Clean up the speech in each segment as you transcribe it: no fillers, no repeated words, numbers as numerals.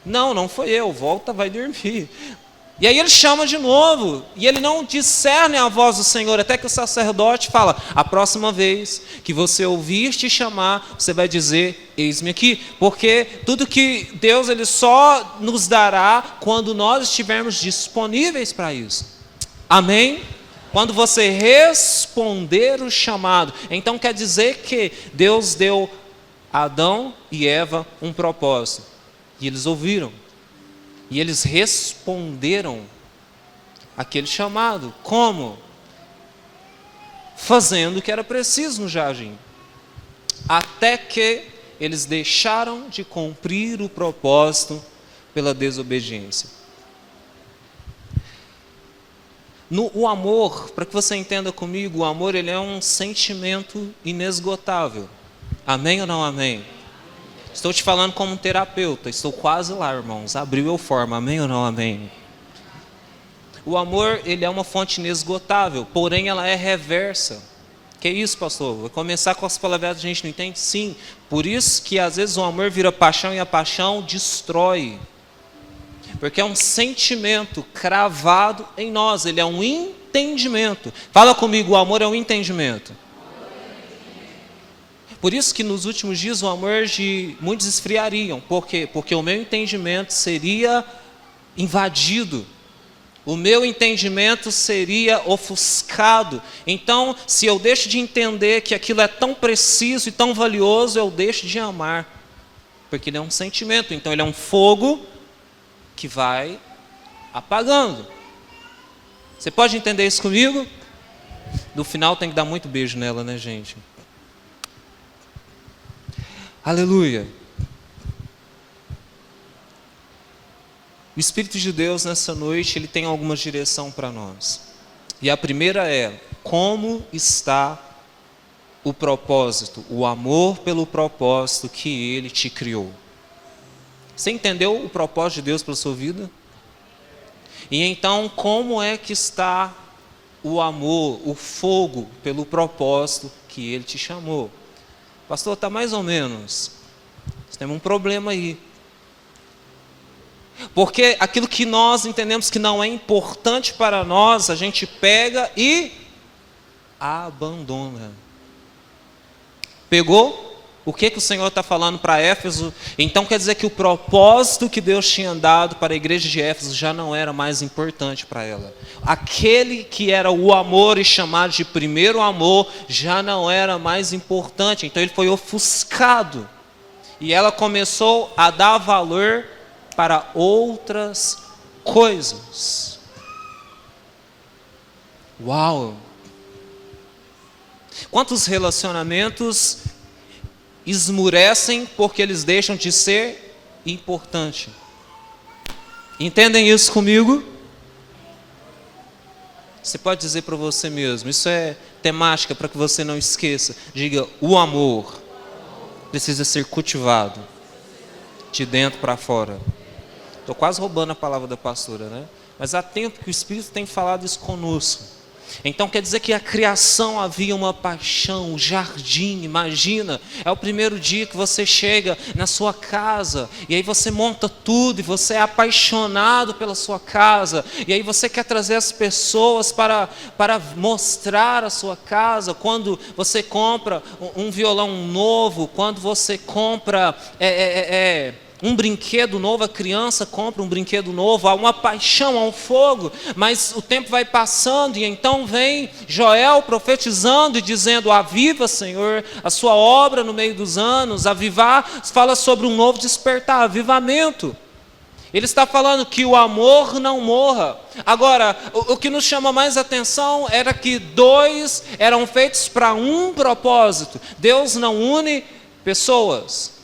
Não, não foi eu, volta, vai dormir. E aí ele chama de novo, e ele não discerne a voz do Senhor, até que o sacerdote fala: a próxima vez que você ouvir te chamar, você vai dizer: eis-me aqui. Porque tudo que Deus ele só nos dará quando nós estivermos disponíveis para isso. Amém? Quando você responder o chamado. Então quer dizer que Deus deu a Adão e Eva um propósito. E eles ouviram. E eles responderam aquele chamado. Como? Fazendo o que era preciso no jardim. Até que eles deixaram de cumprir o propósito pela desobediência. O amor, para que você entenda comigo, o amor ele é um sentimento inesgotável. Amém ou não amém? Estou te falando como um terapeuta, estou quase lá, irmãos. Abriu, eu formo, amém ou não amém? O amor, ele é uma fonte inesgotável, porém ela é reversa. Que isso, pastor? Vai começar com as palavras que a gente não entende? Sim, por isso que às vezes o amor vira paixão e a paixão destrói. Porque é um sentimento cravado em nós, ele é um entendimento. Fala comigo, o amor é um entendimento. Por isso que nos últimos dias o amor de muitos esfriariam. Por quê? Porque o meu entendimento seria invadido. O meu entendimento seria ofuscado. Então, se eu deixo de entender que aquilo é tão preciso e tão valioso, eu deixo de amar. Porque ele é um sentimento, então ele é um fogo que vai apagando. Você pode entender isso comigo? No final tem que dar muito beijo nela, né, gente? Aleluia. O Espírito de Deus nessa noite, ele tem alguma direção para nós. E a primeira é: como está o propósito, o amor pelo propósito que ele te criou? Você entendeu o propósito de Deus para a sua vida? E então, como é que está o amor, o fogo pelo propósito que ele te chamou? Pastor, está mais ou menos. Nós temos um problema aí. Porque aquilo que nós entendemos que não é importante para nós, a gente pega abandona. Pegou? O que o Senhor está falando para Éfeso? Então quer dizer que o propósito que Deus tinha dado para a igreja de Éfeso já não era mais importante para ela. Aquele que era o amor e chamado de primeiro amor já não era mais importante. Então ele foi ofuscado. E ela começou a dar valor para outras coisas. Uau! Quantos relacionamentos esmurecem porque eles deixam de ser importante? Entendem isso comigo? Você pode dizer para você mesmo, isso é temática para que você não esqueça. Diga: o amor precisa ser cultivado de dentro para fora. Estou quase roubando a palavra da pastora, né? Mas há tempo que o Espírito tem falado isso conosco. Então quer dizer que a criação havia uma paixão, um jardim, imagina, é o primeiro dia que você chega na sua casa, e aí você monta tudo, e você é apaixonado pela sua casa, e aí você quer trazer as pessoas para mostrar a sua casa. Quando você compra um violão novo, quando você compra um brinquedo novo, a criança compra um brinquedo novo, há uma paixão, há um fogo, mas o tempo vai passando e então vem Joel profetizando e dizendo: aviva, Senhor, a sua obra no meio dos anos. Avivar fala sobre um novo despertar, avivamento. Ele está falando que o amor não morra. Agora, o que nos chama mais atenção era que dois eram feitos para um propósito. Deus não une pessoas.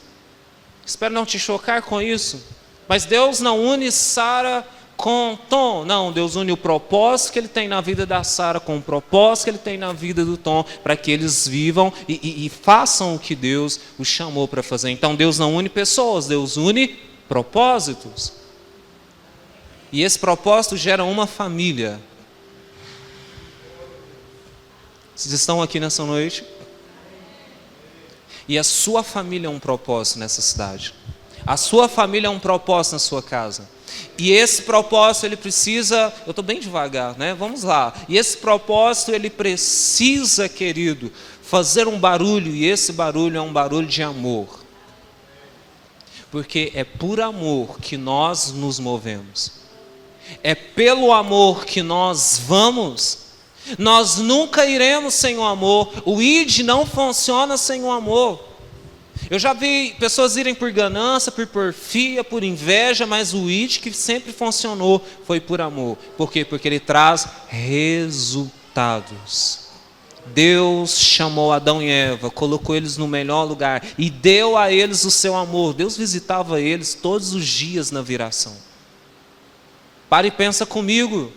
Espero não te chocar com isso, mas Deus não une Sara com Tom. Não, Deus une o propósito que Ele tem na vida da Sara com o propósito que Ele tem na vida do Tom, para que eles vivam e façam o que Deus os chamou para fazer. Então Deus não une pessoas, Deus une propósitos. E esse propósito gera uma família. Vocês estão aqui nessa noite? E a sua família é um propósito nessa cidade. A sua família é um propósito na sua casa. E esse propósito, ele precisa... Eu estou bem devagar, né? Vamos lá. E esse propósito, ele precisa, querido, fazer um barulho. E esse barulho é um barulho de amor. Porque é por amor que nós nos movemos. É pelo amor que nós vamos. Nós nunca iremos sem o amor. O ID não funciona sem o amor. Eu já vi pessoas irem por ganância, por porfia, por inveja, mas o ID que sempre funcionou foi por amor. Por quê? Porque ele traz resultados. Deus chamou Adão e Eva, colocou eles no melhor lugar e deu a eles o seu amor. Deus visitava eles todos os dias na viração. Para e pensa comigo.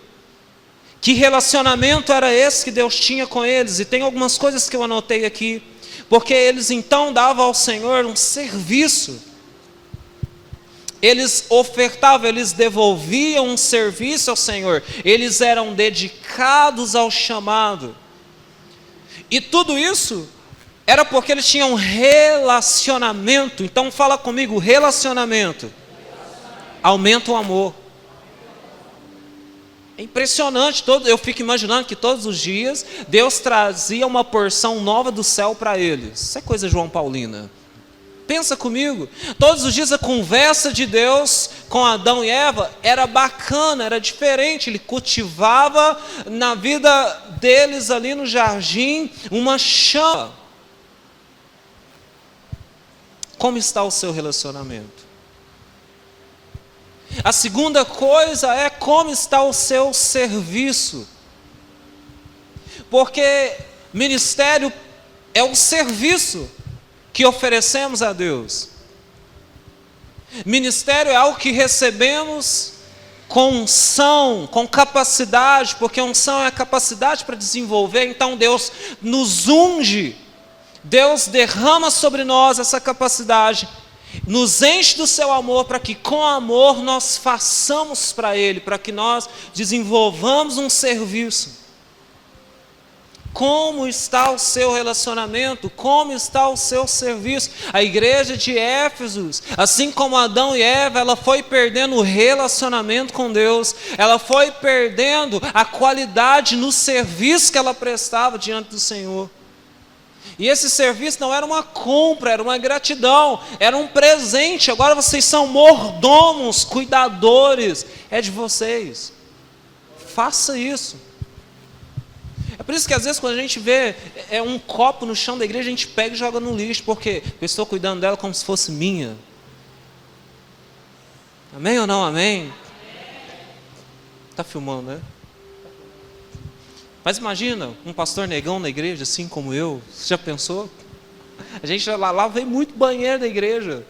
Que relacionamento era esse que Deus tinha com eles? E tem algumas coisas que eu anotei aqui. Porque eles então davam ao Senhor um serviço. Eles ofertavam, eles devolviam um serviço ao Senhor. Eles eram dedicados ao chamado. E tudo isso era porque eles tinham um relacionamento. Então fala comigo, relacionamento. Aumenta o amor. É impressionante, eu fico imaginando que todos os dias Deus trazia uma porção nova do céu para eles. Isso é coisa João Paulina. Pensa comigo, todos os dias a conversa de Deus com Adão e Eva era bacana, era diferente. Ele cultivava na vida deles ali no jardim uma chama. Como está o seu relacionamento? A segunda coisa é como está o seu serviço. Porque ministério é o serviço que oferecemos a Deus. Ministério é algo que recebemos com unção, com capacidade, porque unção é a capacidade para desenvolver. Então Deus nos unge, Deus derrama sobre nós essa capacidade, nos enche do seu amor para que com amor nós façamos para Ele, para que nós desenvolvamos um serviço. Como está o seu relacionamento? Como está o seu serviço? A igreja de Éfeso, assim como Adão e Eva, ela foi perdendo o relacionamento com Deus, ela foi perdendo a qualidade no serviço que ela prestava diante do Senhor. E esse serviço não era uma compra, era uma gratidão, era um presente. Agora vocês são mordomos, cuidadores, é de vocês. Faça isso. É por isso que às vezes quando a gente vê um copo no chão da igreja, a gente pega e joga no lixo, porque eu estou cuidando dela como se fosse minha. Amém ou não amém? Está filmando, né? Mas imagina um pastor negão na igreja, assim como eu. Você já pensou? A gente lavava muito banheiro na igreja.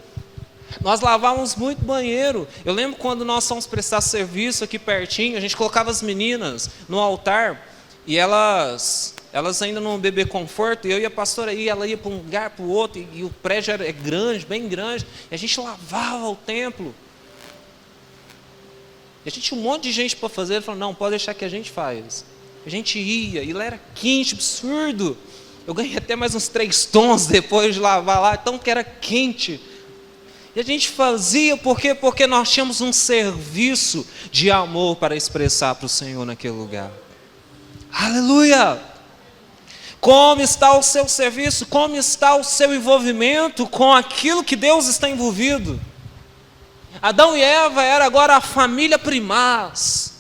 Nós lavávamos muito banheiro. Eu lembro quando nós fomos prestar serviço aqui pertinho, a gente colocava as meninas no altar e elas ainda não bebê conforto, e eu e a pastora ela ia para um lugar, para o outro, e o prédio é grande, bem grande, e a gente lavava o templo. E a gente tinha um monte de gente para fazer, ele falou, não, pode deixar que a gente faz. A gente ia, e lá era quente, absurdo. Eu ganhei até mais uns 3 tons depois de lavar lá, tão que era quente. E a gente fazia, por quê? Porque nós tínhamos um serviço de amor para expressar para o Senhor naquele lugar. Aleluia! Como está o seu serviço? Como está o seu envolvimento com aquilo que Deus está envolvido? Adão e Eva era agora a família primaz.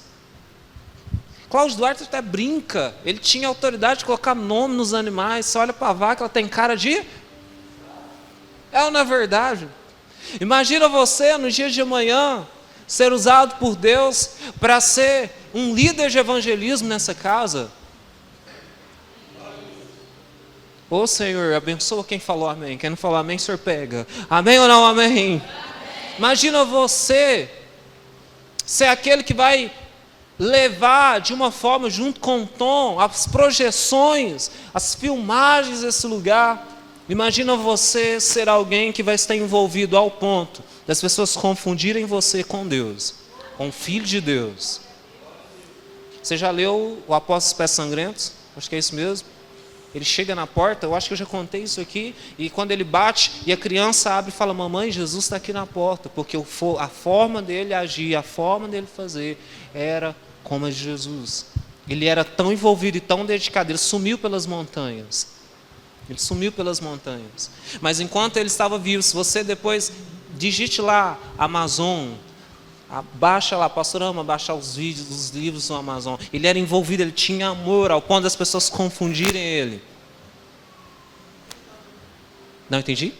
Cláudio Duarte até brinca, ele tinha autoridade de colocar nome nos animais. Você olha para a vaca, ela tem cara de... Ela não é verdade. Imagina você no dia de amanhã ser usado por Deus para ser um líder de evangelismo nessa casa. Ô Senhor, abençoa quem falou amém. Quem não falou amém, o Senhor pega. Amém ou não amém? Amém. Imagina você ser aquele que vai levar de uma forma, junto com o Tom, as projeções, as filmagens desse lugar. Imagina você ser alguém que vai estar envolvido ao ponto das pessoas confundirem você com Deus, com o Filho de Deus. Você já leu o Apóstolo dos Pés Sangrentos? Acho que é isso mesmo. Ele chega na porta, eu acho que eu já contei isso aqui, e quando ele bate, e a criança abre e fala, mamãe, Jesus está aqui na porta, porque a forma dele agir, a forma dele fazer, era como a de Jesus. Ele era tão envolvido e tão dedicado, ele sumiu pelas montanhas. Ele sumiu pelas montanhas. Mas enquanto ele estava vivo, se você depois digite lá, Amazon, baixa lá, pastor ama baixar os vídeos, os livros do Amazon. Ele era envolvido, ele tinha amor, ao ponto das pessoas confundirem ele. Não entendi?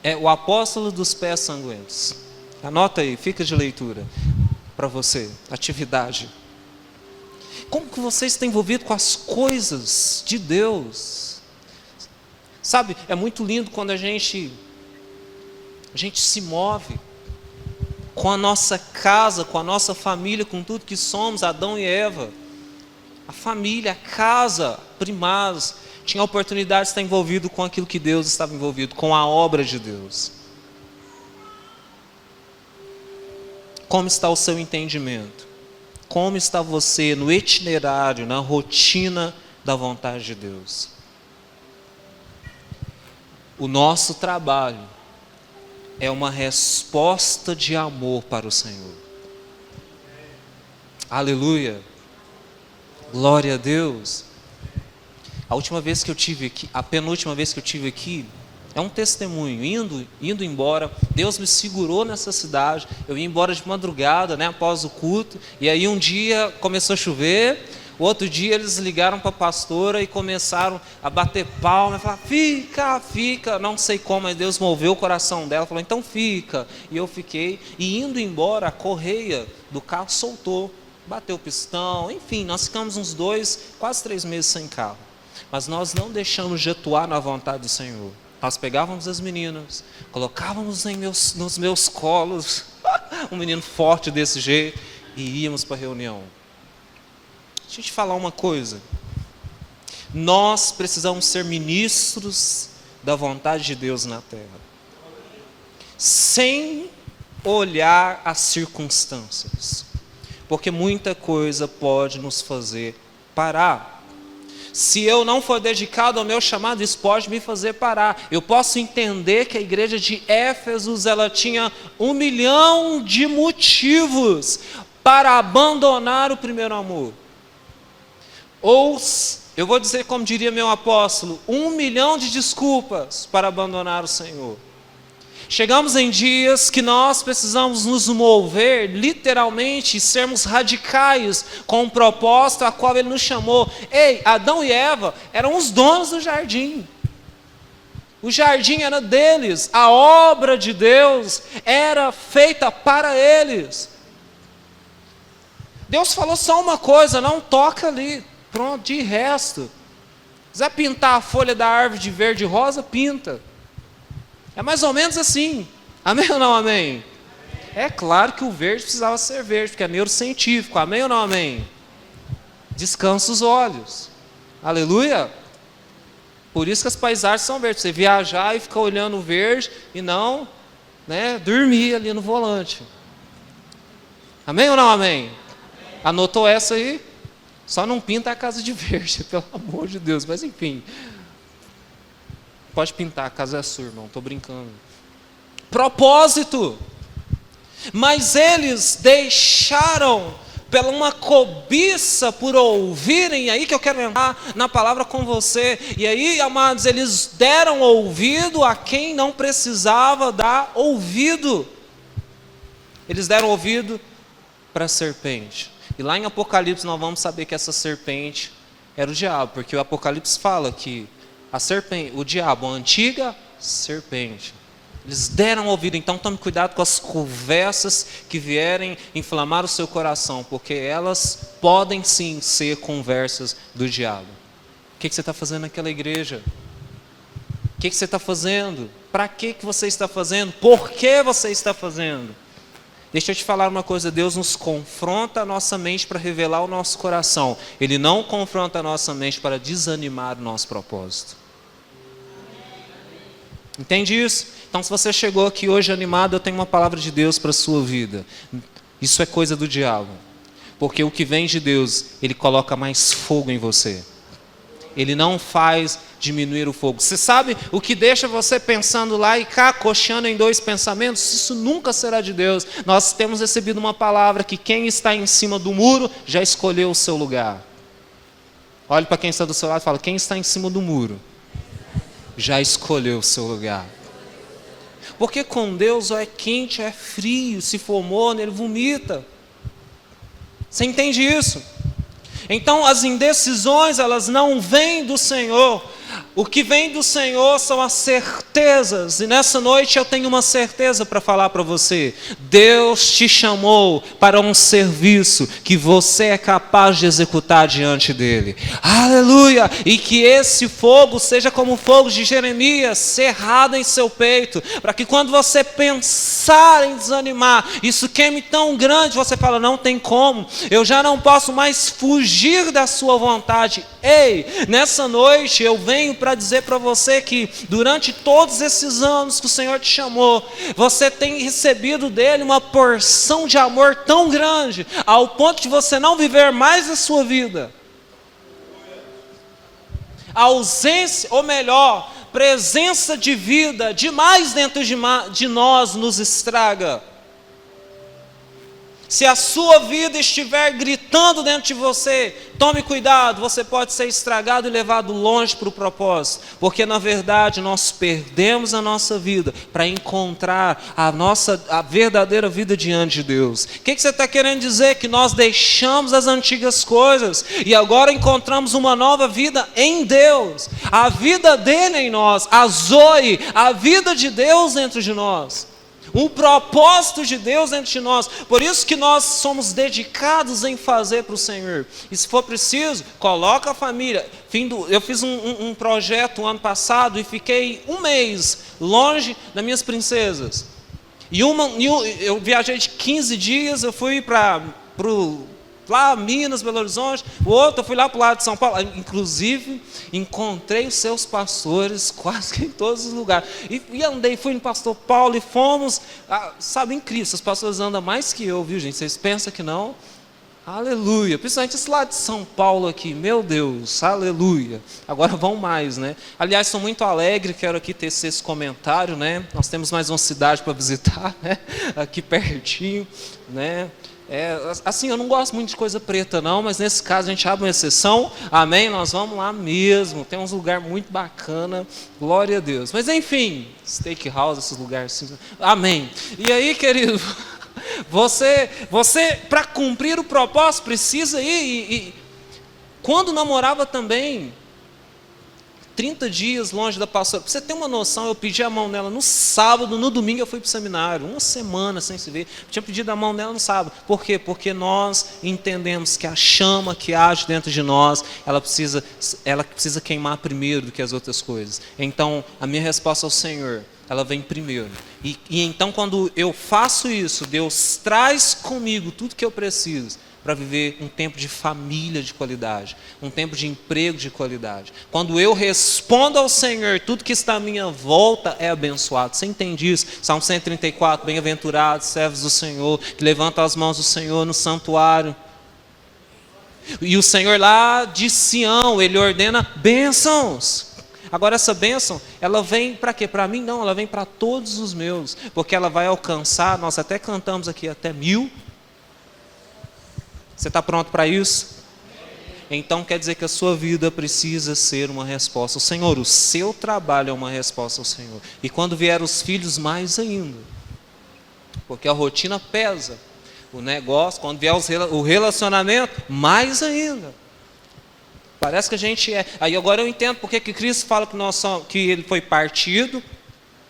É o apóstolo dos pés sanguentos. Anota aí, fica de leitura para você, atividade. Como que você está envolvido com as coisas de Deus? Sabe, é muito lindo quando a gente se move com a nossa casa, com a nossa família, com tudo que somos, Adão e Eva. A família, a casa, primados, tinha a oportunidade de estar envolvido com aquilo que Deus estava envolvido, com a obra de Deus. Como está o seu entendimento? Como está você no itinerário, na rotina da vontade de Deus? O nosso trabalho é uma resposta de amor para o Senhor. Aleluia. Glória a Deus. A última vez que eu tive aqui, a penúltima vez que eu tive aqui, é um testemunho, indo embora, Deus me segurou nessa cidade, eu ia embora de madrugada, após o culto, e aí um dia começou a chover, o outro dia eles ligaram para a pastora e começaram a bater palma, falar, fica, não sei como, mas Deus moveu o coração dela, falou, então fica, e eu fiquei, e indo embora, a correia do carro soltou, bateu o pistão, enfim, nós ficamos uns quase 3 meses sem carro, mas nós não deixamos de atuar na vontade do Senhor. Nós pegávamos as meninas, colocávamos nos meus colos, um menino forte desse jeito, e íamos para a reunião. Deixa eu te falar uma coisa. Nós precisamos ser ministros da vontade de Deus na terra. Sem olhar as circunstâncias. Porque muita coisa pode nos fazer parar. Se eu não for dedicado ao meu chamado, isso pode me fazer parar. Eu posso entender que a igreja de Éfeso, ela tinha 1 milhão de motivos para abandonar o primeiro amor. Ou, eu vou dizer como diria meu apóstolo, 1 milhão de desculpas para abandonar o Senhor. Chegamos em dias que nós precisamos nos mover, literalmente, e sermos radicais com o propósito a qual Ele nos chamou. Ei, Adão e Eva eram os donos do jardim. O jardim era deles, a obra de Deus era feita para eles. Deus falou só uma coisa, não toca ali, pronto, de resto. Se quiser pintar a folha da árvore de verde e rosa, pinta. É mais ou menos assim. Amém ou não amém? É claro que o verde precisava ser verde, porque é neurocientífico. Amém ou não amém? Descansa os olhos. Aleluia. Por isso que as paisagens são verdes. Você viajar e ficar olhando o verde e não, dormir ali no volante. Amém ou não amém? Anotou essa aí? Só não pinta a casa de verde, pelo amor de Deus. Mas enfim. Pode pintar, a casa é sua, irmão, estou brincando. Propósito. Mas eles deixaram, pela uma cobiça por ouvirem, aí que eu quero entrar na palavra com você. E aí, amados, eles deram ouvido a quem não precisava dar ouvido. Eles deram ouvido para a serpente. E lá em Apocalipse nós vamos saber que essa serpente era o diabo, porque o Apocalipse fala que a serpente, o diabo, a antiga serpente. Eles deram ouvido, então tome cuidado com as conversas que vierem inflamar o seu coração, porque elas podem sim ser conversas do diabo. O que você está fazendo naquela igreja? O que você está fazendo? Para que você está fazendo? Por que você está fazendo? Deixa eu te falar uma coisa, Deus nos confronta a nossa mente para revelar o nosso coração. Ele não confronta a nossa mente para desanimar o nosso propósito. Entende isso? Então se você chegou aqui hoje animado, eu tenho uma palavra de Deus para a sua vida. Isso é coisa do diabo. Porque o que vem de Deus, ele coloca mais fogo em você. Ele não faz diminuir o fogo. Você sabe o que deixa você pensando lá e cá, cocheando em dois pensamentos? Isso nunca será de Deus. Nós temos recebido uma palavra que quem está em cima do muro já escolheu o seu lugar. Olhe para quem está do seu lado e fala: quem está em cima do muro já escolheu o seu lugar. Porque com Deus ou é quente ou é frio, se for morno, Ele vomita. Você entende isso? Então as indecisões, elas não vêm do Senhor. O que vem do Senhor são as certezas. E nessa noite eu tenho uma certeza para falar para você. Deus te chamou para um serviço que você é capaz de executar diante dele. Aleluia! E que esse fogo seja como o fogo de Jeremias, cerrado em seu peito, para que quando você pensar em desanimar, isso queime tão grande, você fala: não tem como, eu já não posso mais fugir da sua vontade. Ei, nessa noite eu venho para dizer para você que durante todos esses anos que o Senhor te chamou, você tem recebido dele uma porção de amor tão grande, ao ponto de você não viver mais a sua vida. A ausência, ou melhor, presença de vida demais dentro de nós nos estraga. Se a sua vida estiver gritando dentro de você, tome cuidado, você pode ser estragado e levado longe para o propósito, porque na verdade nós perdemos a nossa vida para encontrar a verdadeira vida diante de Deus. O que você está querendo dizer? Que nós deixamos as antigas coisas e agora encontramos uma nova vida em Deus, a vida dele em nós, a Zoe, a vida de Deus dentro de nós. O propósito de Deus dentro de nós. Por isso que nós somos dedicados em fazer para o Senhor. E se for preciso, coloca a família. Eu fiz um projeto ano passado e fiquei um mês longe das minhas princesas. Eu viajei de 15 dias, eu fui para lá Minas, Belo Horizonte, o outro eu fui lá para o lado de São Paulo, inclusive encontrei os seus pastores quase que em todos os lugares, e andei, fui no pastor Paulo e fomos, sabe, incrível, os pastores andam mais que eu, viu gente, vocês pensam que não? Aleluia, principalmente esse lado de São Paulo aqui, meu Deus, aleluia, agora vão mais, né? Aliás, estou muito alegre, quero aqui tecer esse comentário, né? Nós temos mais uma cidade para visitar, né? Aqui pertinho, né? Assim, eu não gosto muito de coisa preta não, mas nesse caso a gente abre uma exceção, amém? Nós vamos lá mesmo, tem uns lugares muito bacana, glória a Deus. Mas enfim, steakhouse, esses lugares assim, amém. E aí, querido, você para cumprir o propósito precisa ir, e quando namorava também, 30 dias longe da pastora, para você ter uma noção, eu pedi a mão dela no sábado, no domingo eu fui para o seminário, uma semana sem se ver, tinha pedido a mão dela no sábado. Por quê? Porque nós entendemos que a chama que age dentro de nós, ela precisa queimar primeiro do que as outras coisas. Então, a minha resposta ao Senhor, ela vem primeiro. E então, quando eu faço isso, Deus traz comigo tudo que eu preciso para viver um tempo de família de qualidade, um tempo de emprego de qualidade. Quando eu respondo ao Senhor, tudo que está à minha volta é abençoado. Você entende isso? Salmo 134, bem-aventurados, servos do Senhor, que levantam as mãos do Senhor no santuário. E o Senhor lá de Sião, Ele ordena bênçãos. Agora essa bênção, ela vem para quê? Para mim não, ela vem para todos os meus, porque ela vai alcançar, nós até cantamos aqui, até 1000. Você está pronto para isso? Então quer dizer que a sua vida precisa ser uma resposta ao Senhor. O seu trabalho é uma resposta ao Senhor. E quando vier os filhos, mais ainda. Porque a rotina pesa. O negócio, quando vier o relacionamento, mais ainda. Parece que a gente é... Aí agora eu entendo porque que Cristo fala que Ele foi partido.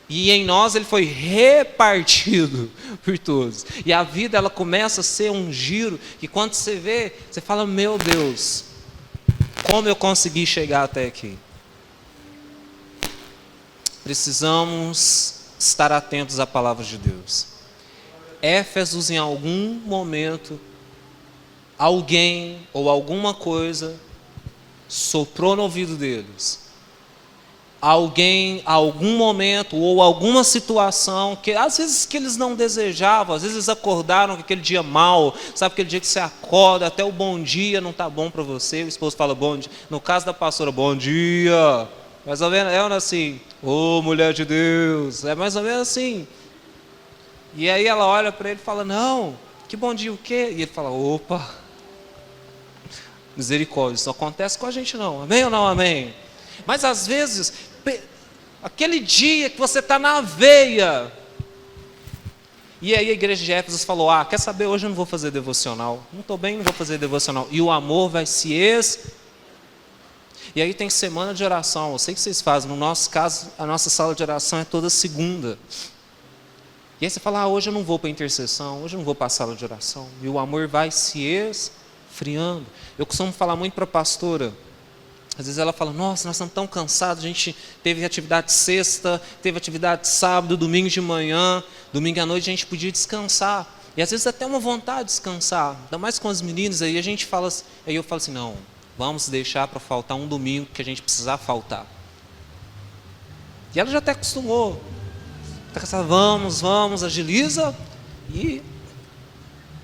E em nós ele foi repartido por todos. E a vida ela começa a ser um giro. E quando você vê, você fala: meu Deus, como eu consegui chegar até aqui? Precisamos estar atentos à palavra de Deus. Éfesos, em algum momento, alguém ou alguma coisa soprou no ouvido deles alguém, algum momento ou alguma situação que às vezes que eles não desejavam, às vezes eles acordaram com aquele dia mal, sabe aquele dia que você acorda, até o bom dia não está bom para você, o esposo fala bom dia, no caso da pastora, bom dia, mais ou menos, é assim, ô mulher de Deus, é mais ou menos assim, e aí ela olha para ele e fala, não, que bom dia o quê? E ele fala, opa, misericórdia, isso não acontece com a gente não, amém ou não amém? Mas às vezes, aquele dia que você está na veia, e aí a igreja de Éfeso falou, quer saber, hoje eu não vou fazer devocional, não estou bem, não vou fazer devocional, e o amor vai se E aí tem semana de oração, eu sei que vocês fazem, no nosso caso, a nossa sala de oração é toda segunda, e aí você fala, hoje eu não vou para a intercessão, hoje eu não vou para a sala de oração, e o amor vai se esfriando. Eu costumo falar muito para a pastora, às vezes ela fala, nossa, nós estamos tão cansados, a gente teve atividade sexta, teve atividade sábado, domingo de manhã, domingo à noite a gente podia descansar. E às vezes até uma vontade de descansar, ainda mais com as meninas, aí a gente fala, aí eu falo assim, não, vamos deixar para faltar um domingo que a gente precisar faltar. E ela já até acostumou, está cansada, vamos, agiliza, e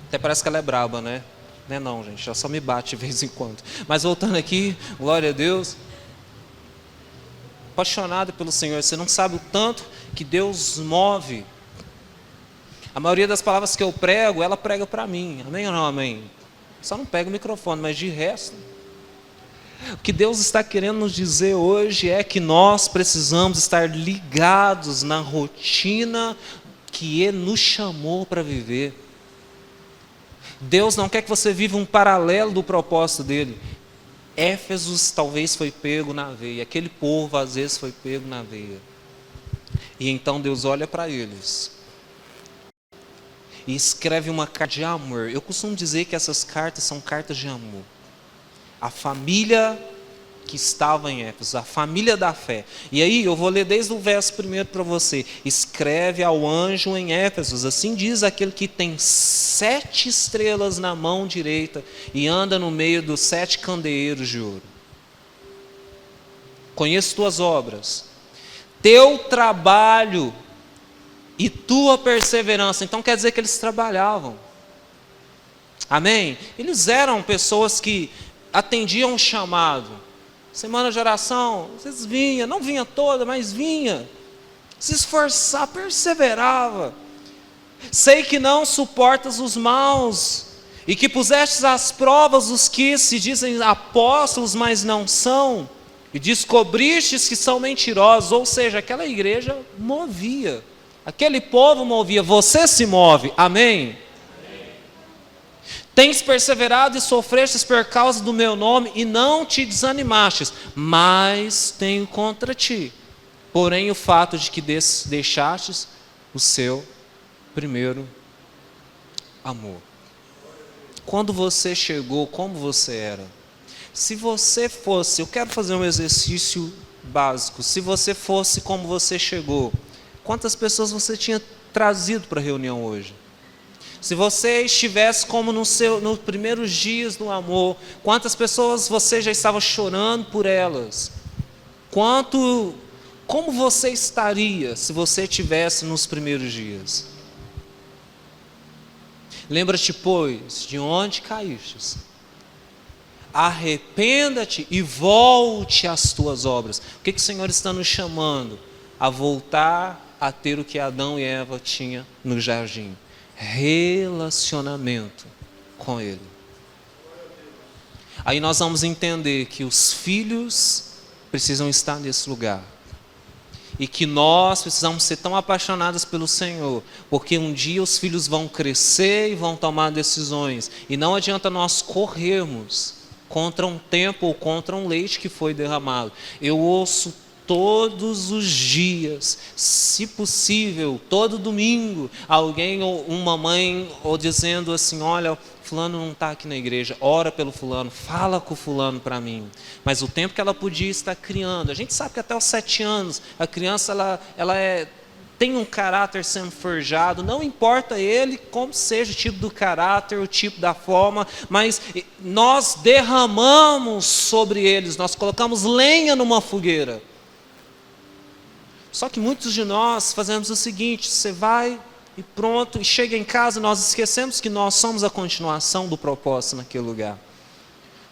até parece que ela é braba, né? Não, gente, ela só me bate de vez em quando. Mas voltando aqui, glória a Deus. Apaixonado pelo Senhor, você não sabe o tanto que Deus move. A maioria das palavras que eu prego, ela prega para mim. Amém ou não amém? Só não pega o microfone, mas de resto. O que Deus está querendo nos dizer hoje é que nós precisamos estar ligados na rotina que Ele nos chamou para viver. Deus não quer que você viva um paralelo do propósito dele. Éfeso talvez foi pego na veia, aquele povo às vezes foi pego na veia. E então Deus olha para eles e escreve uma carta de amor. Eu costumo dizer que essas cartas são cartas de amor. A família que estava em Éfeso, a família da fé. E aí eu vou ler desde o verso 1 para você. Escreve ao anjo em Éfeso, assim diz aquele que tem 7 estrelas na mão direita e anda no meio dos 7 candeeiros de ouro. Conheço tuas obras, teu trabalho e tua perseverança. Então quer dizer que eles trabalhavam. Amém? Eles eram pessoas que atendiam o chamado. Semana de oração, vocês vinham, não vinha toda, mas vinha. Se esforçar, perseverava. Sei que não suportas os maus, e que pusestes às provas os que se dizem apóstolos, mas não são, e descobristes que são mentirosos. Ou seja, aquela igreja movia, aquele povo movia, você se move, amém? Tens perseverado e sofrestes por causa do meu nome e não te desanimastes, mas tenho contra ti, porém o fato de que deixastes o seu primeiro amor. Quando você chegou, como você era? Se você fosse, eu quero fazer um exercício básico, se você fosse como você chegou, quantas pessoas você tinha trazido para a reunião hoje? Se você estivesse como nos primeiros dias do amor, quantas pessoas você já estava chorando por elas? Como você estaria se você estivesse nos primeiros dias? Lembra-te, pois, de onde caístes. Arrependa-te e volte às tuas obras. O que o Senhor está nos chamando? A voltar a ter o que Adão e Eva tinham no jardim. Relacionamento com Ele. Aí nós vamos entender que os filhos precisam estar nesse lugar. E que nós precisamos ser tão apaixonados pelo Senhor, porque um dia os filhos vão crescer e vão tomar decisões. E não adianta nós corrermos contra um tempo ou contra um leite que foi derramado. Eu ouço todos os dias, se possível, todo domingo, alguém ou uma mãe ou dizendo assim, olha, fulano não está aqui na igreja, ora pelo fulano, fala com o fulano para mim. Mas o tempo que ela podia estar criando, a gente sabe que até os 7 anos, a criança tem um caráter sendo forjado, não importa ele como seja o tipo do caráter, o tipo da forma, mas nós derramamos sobre eles, nós colocamos lenha numa fogueira. Só que muitos de nós fazemos o seguinte: você vai e pronto, e chega em casa, nós esquecemos que nós somos a continuação do propósito naquele lugar.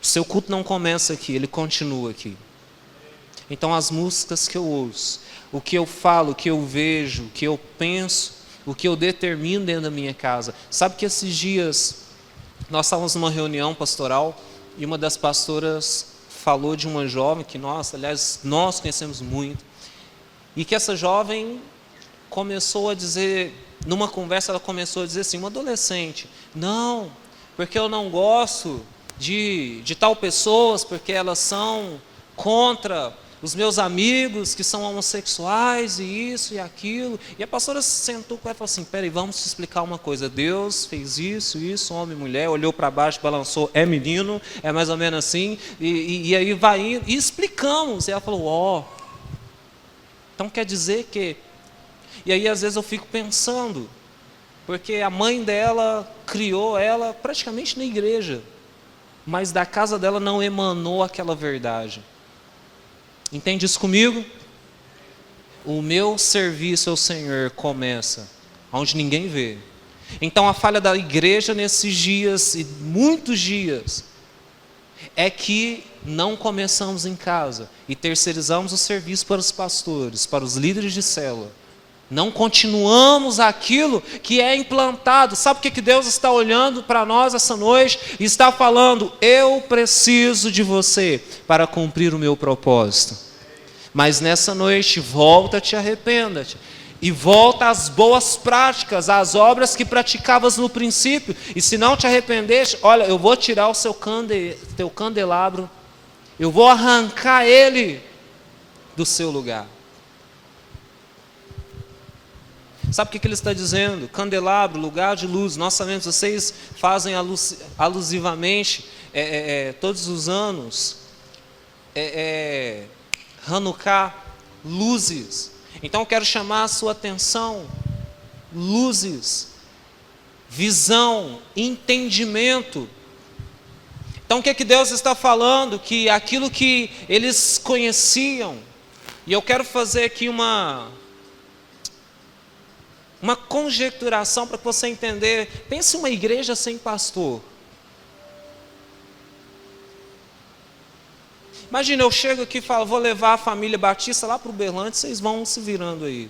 O seu culto não começa aqui, ele continua aqui. Então as músicas que eu ouço, o que eu falo, o que eu vejo, o que eu penso, o que eu determino dentro da minha casa. Sabe que esses dias nós estávamos numa reunião pastoral e uma das pastoras falou de uma jovem que nós conhecemos muito, e que essa jovem começou a dizer, numa conversa ela começou a dizer assim, uma adolescente: não, porque eu não gosto de tal pessoas, porque elas são contra os meus amigos que são homossexuais e isso e aquilo. E a pastora sentou com ela e falou assim: peraí, vamos te explicar uma coisa. Deus fez isso, homem e mulher, olhou para baixo, balançou, é menino, é mais ou menos assim, e aí vai indo, e explicamos. E ela falou: então quer dizer que... E aí às vezes eu fico pensando, porque a mãe dela criou ela praticamente na igreja, mas da casa dela não emanou aquela verdade. Entende isso comigo? O meu serviço ao Senhor começa onde ninguém vê. Então a falha da igreja nesses dias, e muitos dias, é que não começamos em casa e terceirizamos o serviço para os pastores, para os líderes de célula. Não continuamos aquilo que é implantado. Sabe o que Deus está olhando para nós essa noite? E está falando: eu preciso de você para cumprir o meu propósito. Mas nessa noite, volta-te, arrependa-te. E volta às boas práticas, às obras que praticavas no princípio. E se não te arrependeste, olha, eu vou tirar o teu candelabro, eu vou arrancar ele do seu lugar. Sabe o que ele está dizendo? Candelabro, lugar de luz. Nós sabemos, vocês fazem alusivamente todos os anos Hanukkah, luzes. Então eu quero chamar a sua atenção: luzes, visão, entendimento. Então o que Deus está falando? Que aquilo que eles conheciam, e eu quero fazer aqui uma conjecturação para que você entender. Pense uma igreja sem pastor. Imagina, eu chego aqui e falo: vou levar a família Batista lá para o Berlândia, vocês vão se virando aí.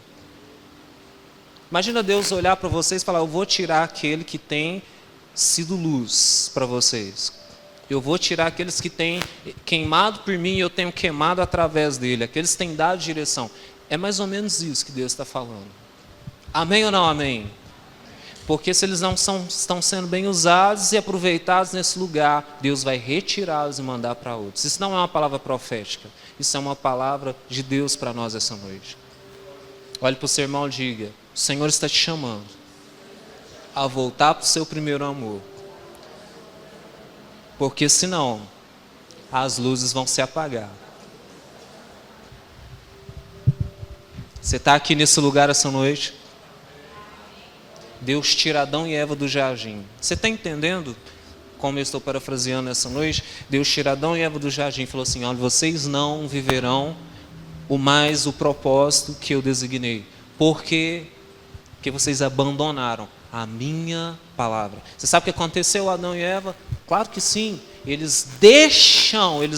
Imagina Deus olhar para vocês e falar: eu vou tirar aquele que tem sido luz para vocês. Eu vou tirar aqueles que têm queimado por mim e eu tenho queimado através dele. Aqueles que têm dado direção. É mais ou menos isso que Deus está falando. Amém ou não amém? Porque se eles não estão sendo bem usados e aproveitados nesse lugar, Deus vai retirá-los e mandar para outros. Isso não é uma palavra profética, isso é uma palavra de Deus para nós essa noite. Olhe para o seu irmão e diga: o Senhor está te chamando a voltar para o seu primeiro amor. Porque senão, as luzes vão se apagar. Você está aqui nesse lugar essa noite? Deus tira Adão e Eva do jardim. Você está entendendo como eu estou parafraseando essa noite? Deus tira Adão e Eva do jardim e falou assim: olha, vocês não viverão o propósito que eu designei. Por quê? Porque vocês abandonaram a minha palavra. Você sabe o que aconteceu a Adão e Eva? Claro que sim. Eles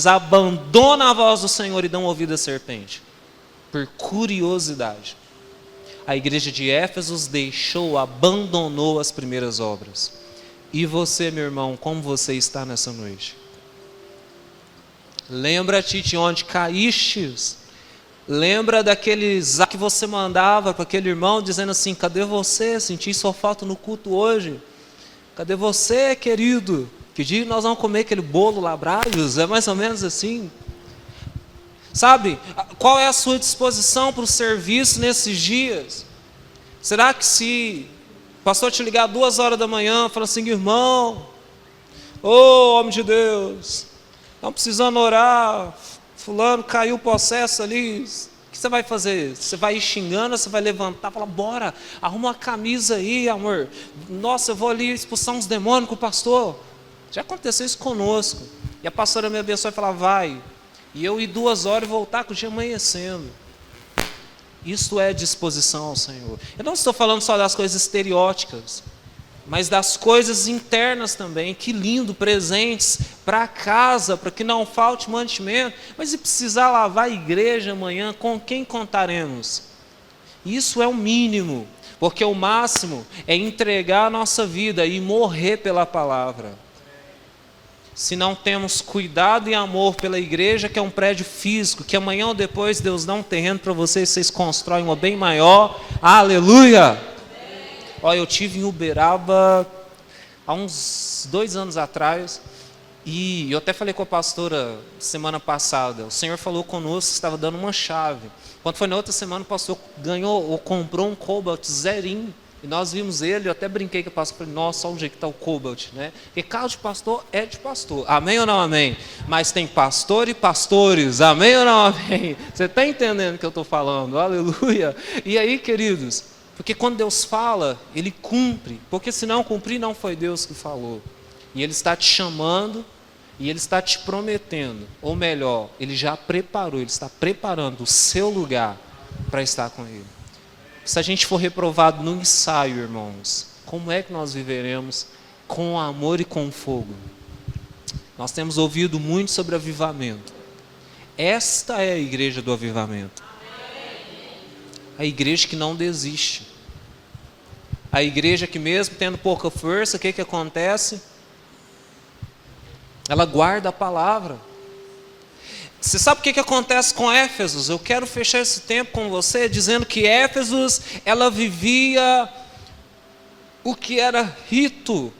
abandonam a voz do Senhor e dão ouvido à serpente. Por curiosidade. A igreja de Éfeso abandonou as primeiras obras. E você, meu irmão, como você está nessa noite? Lembra-te de onde caístes. Lembra daqueles que você mandava para aquele irmão dizendo assim: cadê você? Senti sua falta no culto hoje. Cadê você, querido? Que dia nós vamos comer aquele bolo Labraios? É mais ou menos assim. Sabe, qual é a sua disposição para o serviço nesses dias? Será que se o pastor te ligar 2 horas da manhã, falar assim: irmão, homem de Deus, estamos precisando orar, fulano caiu o processo ali, o que você vai fazer? Você vai ir xingando, você vai levantar, falar: bora, arruma uma camisa aí, amor, nossa, eu vou ali expulsar uns demônios com o pastor. Já aconteceu isso conosco, e a pastora me abençoou e falou: vai. E eu ir 2 horas e voltar com o dia amanhecendo. Isso é disposição ao Senhor. Eu não estou falando só das coisas estereóticas, mas das coisas internas também. Que lindo, presentes para casa, para que não falte mantimento. Mas se precisar lavar a igreja amanhã, com quem contaremos? Isso é o mínimo, porque o máximo é entregar a nossa vida e morrer pela palavra. Se não temos cuidado e amor pela igreja, que é um prédio físico, que amanhã ou depois Deus dá um terreno para vocês constroem uma bem maior. Aleluia! Olha, eu tive em Uberaba há uns 2 anos atrás, e eu até falei com a pastora semana passada. O Senhor falou conosco que estava dando uma chave. Quando foi na outra semana, o pastor ganhou ou comprou um Cobalt zerinho. E nós vimos ele, eu até brinquei com o pastor, falei, nossa, olha o jeito que está o Cobalt, né? Porque carro de pastor é de pastor, amém ou não amém? Mas tem pastor e pastores, amém ou não amém? Você está entendendo o que eu estou falando? Aleluia! E aí, queridos, porque quando Deus fala, Ele cumpre, porque se não cumprir, não foi Deus que falou. E Ele está te chamando, e Ele está te prometendo, ou melhor, Ele já preparou, Ele está preparando o seu lugar para estar com Ele. Se a gente for reprovado no ensaio, irmãos, como é que nós viveremos com amor e com fogo? Nós temos ouvido muito sobre avivamento. Esta é a igreja do avivamento. A igreja que não desiste. A igreja que mesmo tendo pouca força, o que acontece? Ela guarda a palavra. Você sabe o que acontece com Éfesos? Eu quero fechar esse tempo com você dizendo que Éfesos, ela vivia o que era rito.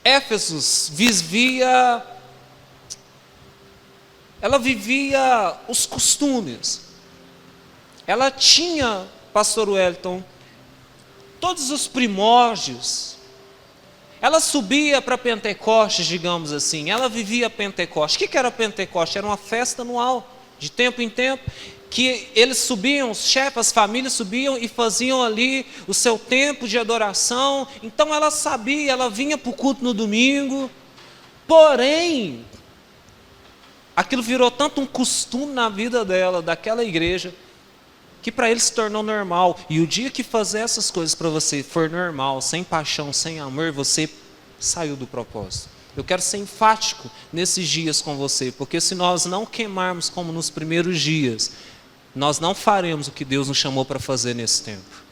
Éfesos ela vivia os costumes. Ela tinha, pastor Wellington, todos os primórdios. Ela subia para Pentecostes, digamos assim. Ela vivia Pentecostes. O que era Pentecostes? Era uma festa anual, de tempo em tempo, que eles subiam, os chefes, as famílias subiam e faziam ali o seu tempo de adoração. Então ela sabia, ela vinha para o culto no domingo. Porém, aquilo virou tanto um costume na vida dela, daquela igreja, que para ele se tornou normal. E o dia que fazer essas coisas para você for normal, sem paixão, sem amor, você saiu do propósito. Eu quero ser enfático nesses dias com você, porque se nós não queimarmos como nos primeiros dias, nós não faremos o que Deus nos chamou para fazer nesse tempo.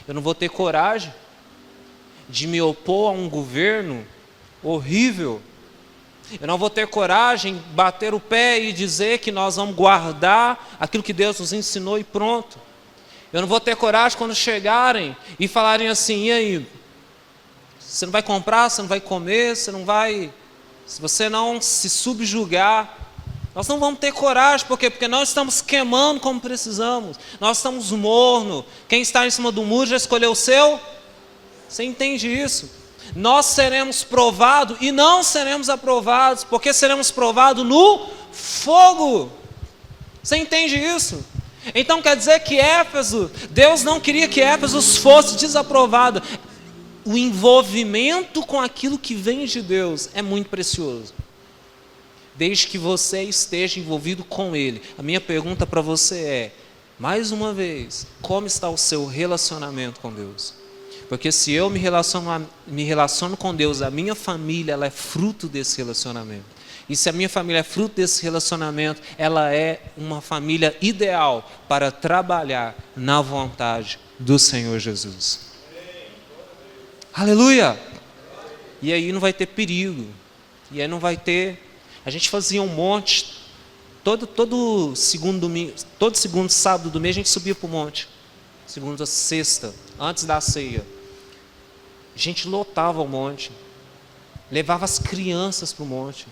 Eu não vou ter coragem de me opor a um governo horrível. Eu não vou ter coragem de bater o pé e dizer que nós vamos guardar aquilo que Deus nos ensinou e pronto. Eu não vou ter coragem quando chegarem e falarem assim, e aí? Você não vai comprar, você não vai comer, você não vai... Se você não se subjugar, nós não vamos ter coragem, por quê? Porque nós estamos queimando como precisamos. Nós estamos morno. Quem está em cima do muro já escolheu o seu? Você entende isso? Nós seremos provados e não seremos aprovados, porque seremos provados no fogo. Você entende isso? Então quer dizer que Éfeso, Deus não queria que Éfeso fosse desaprovado. O envolvimento com aquilo que vem de Deus é muito precioso, desde que você esteja envolvido com Ele. A minha pergunta para você é, mais uma vez, como está o seu relacionamento com Deus? Porque se eu me relaciono com Deus, a minha família ela é fruto desse relacionamento. E se a minha família é fruto desse relacionamento, ela é uma família ideal para trabalhar na vontade do Senhor Jesus. Aleluia! E aí não vai ter perigo. E aí não vai ter... A gente fazia um monte. Todo segundo sábado do mês a gente subia para o monte. Segunda, sexta, antes da ceia. A gente lotava o monte, levava as crianças para o monte,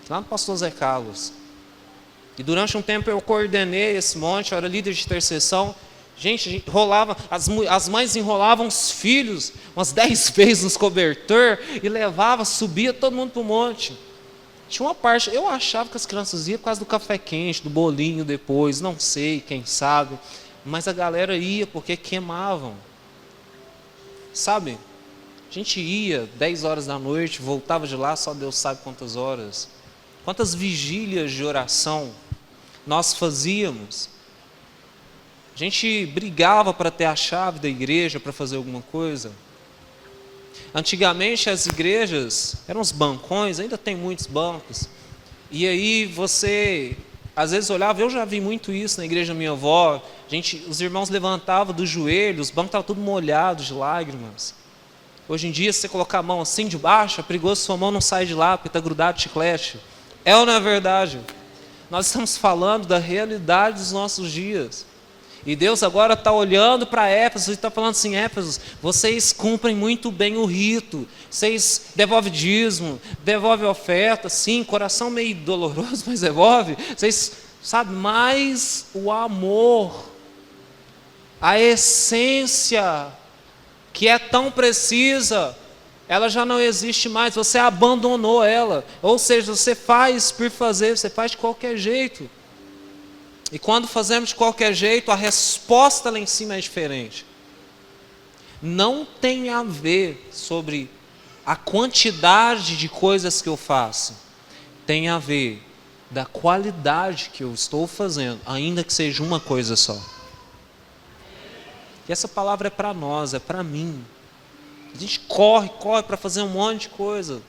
lá no pastor Zé Carlos. E durante um tempo eu coordenei esse monte, eu era líder de intercessão. Gente, rolava, as mães enrolavam os filhos umas 10 vezes nos cobertor e levava, subia todo mundo para o monte. Tinha uma parte, eu achava que as crianças iam por causa do café quente, do bolinho depois, não sei, quem sabe. Mas a galera ia porque queimavam. Sabe? A gente ia 10 horas da noite, voltava de lá, só Deus sabe quantas horas. Quantas vigílias de oração nós fazíamos. gente brigava para ter a chave da igreja, para fazer alguma coisa. Antigamente as igrejas eram os bancões, ainda tem muitos bancos. E aí você, às vezes olhava, eu já vi muito isso na igreja da minha avó. Os irmãos levantavam do joelho, os bancos estavam tudo molhados de lágrimas. Hoje em dia, se você colocar a mão assim de baixo, é perigoso, sua mão não sai de lá, porque está grudado de chiclete. É ou não é verdade? Nós estamos falando da realidade dos nossos dias. E Deus agora está olhando para Éfeso e está falando assim: Éfeso, vocês cumprem muito bem o rito, vocês devolvem dízimo, devolvem oferta, sim, coração meio doloroso, mas devolve. Vocês sabem, mais o amor, a essência que é tão precisa, ela já não existe mais, você abandonou ela. Ou seja, você faz por fazer, você faz de qualquer jeito. E quando fazemos de qualquer jeito, a resposta lá em cima é diferente. Não tem a ver sobre a quantidade de coisas que eu faço. Tem a ver da qualidade que eu estou fazendo, ainda que seja uma coisa só. E essa palavra é para nós, é para mim. A gente corre para fazer um monte de coisa.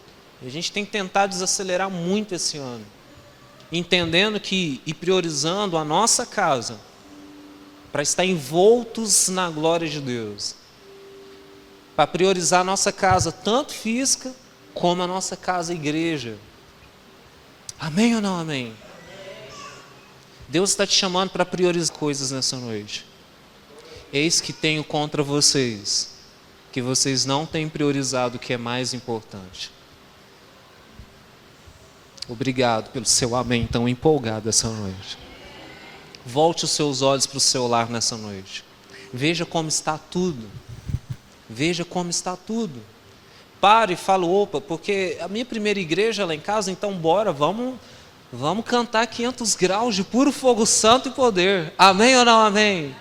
E a gente tem tentado desacelerar muito esse ano. Entendendo e priorizando a nossa casa, para estar envoltos na glória de Deus, para priorizar a nossa casa, tanto física, como a nossa casa igreja. Amém ou não amém? Deus está te chamando para priorizar coisas nessa noite. Eis que tenho contra vocês, que vocês não têm priorizado o que é mais importante. Obrigado pelo seu amém tão empolgado essa noite. Volte os seus olhos para o seu lar nessa noite. Veja como está tudo. Veja como está tudo. Pare e fale, opa, porque a minha primeira igreja lá em casa, então bora, vamos cantar 500 graus de puro fogo santo e poder. Amém ou não amém?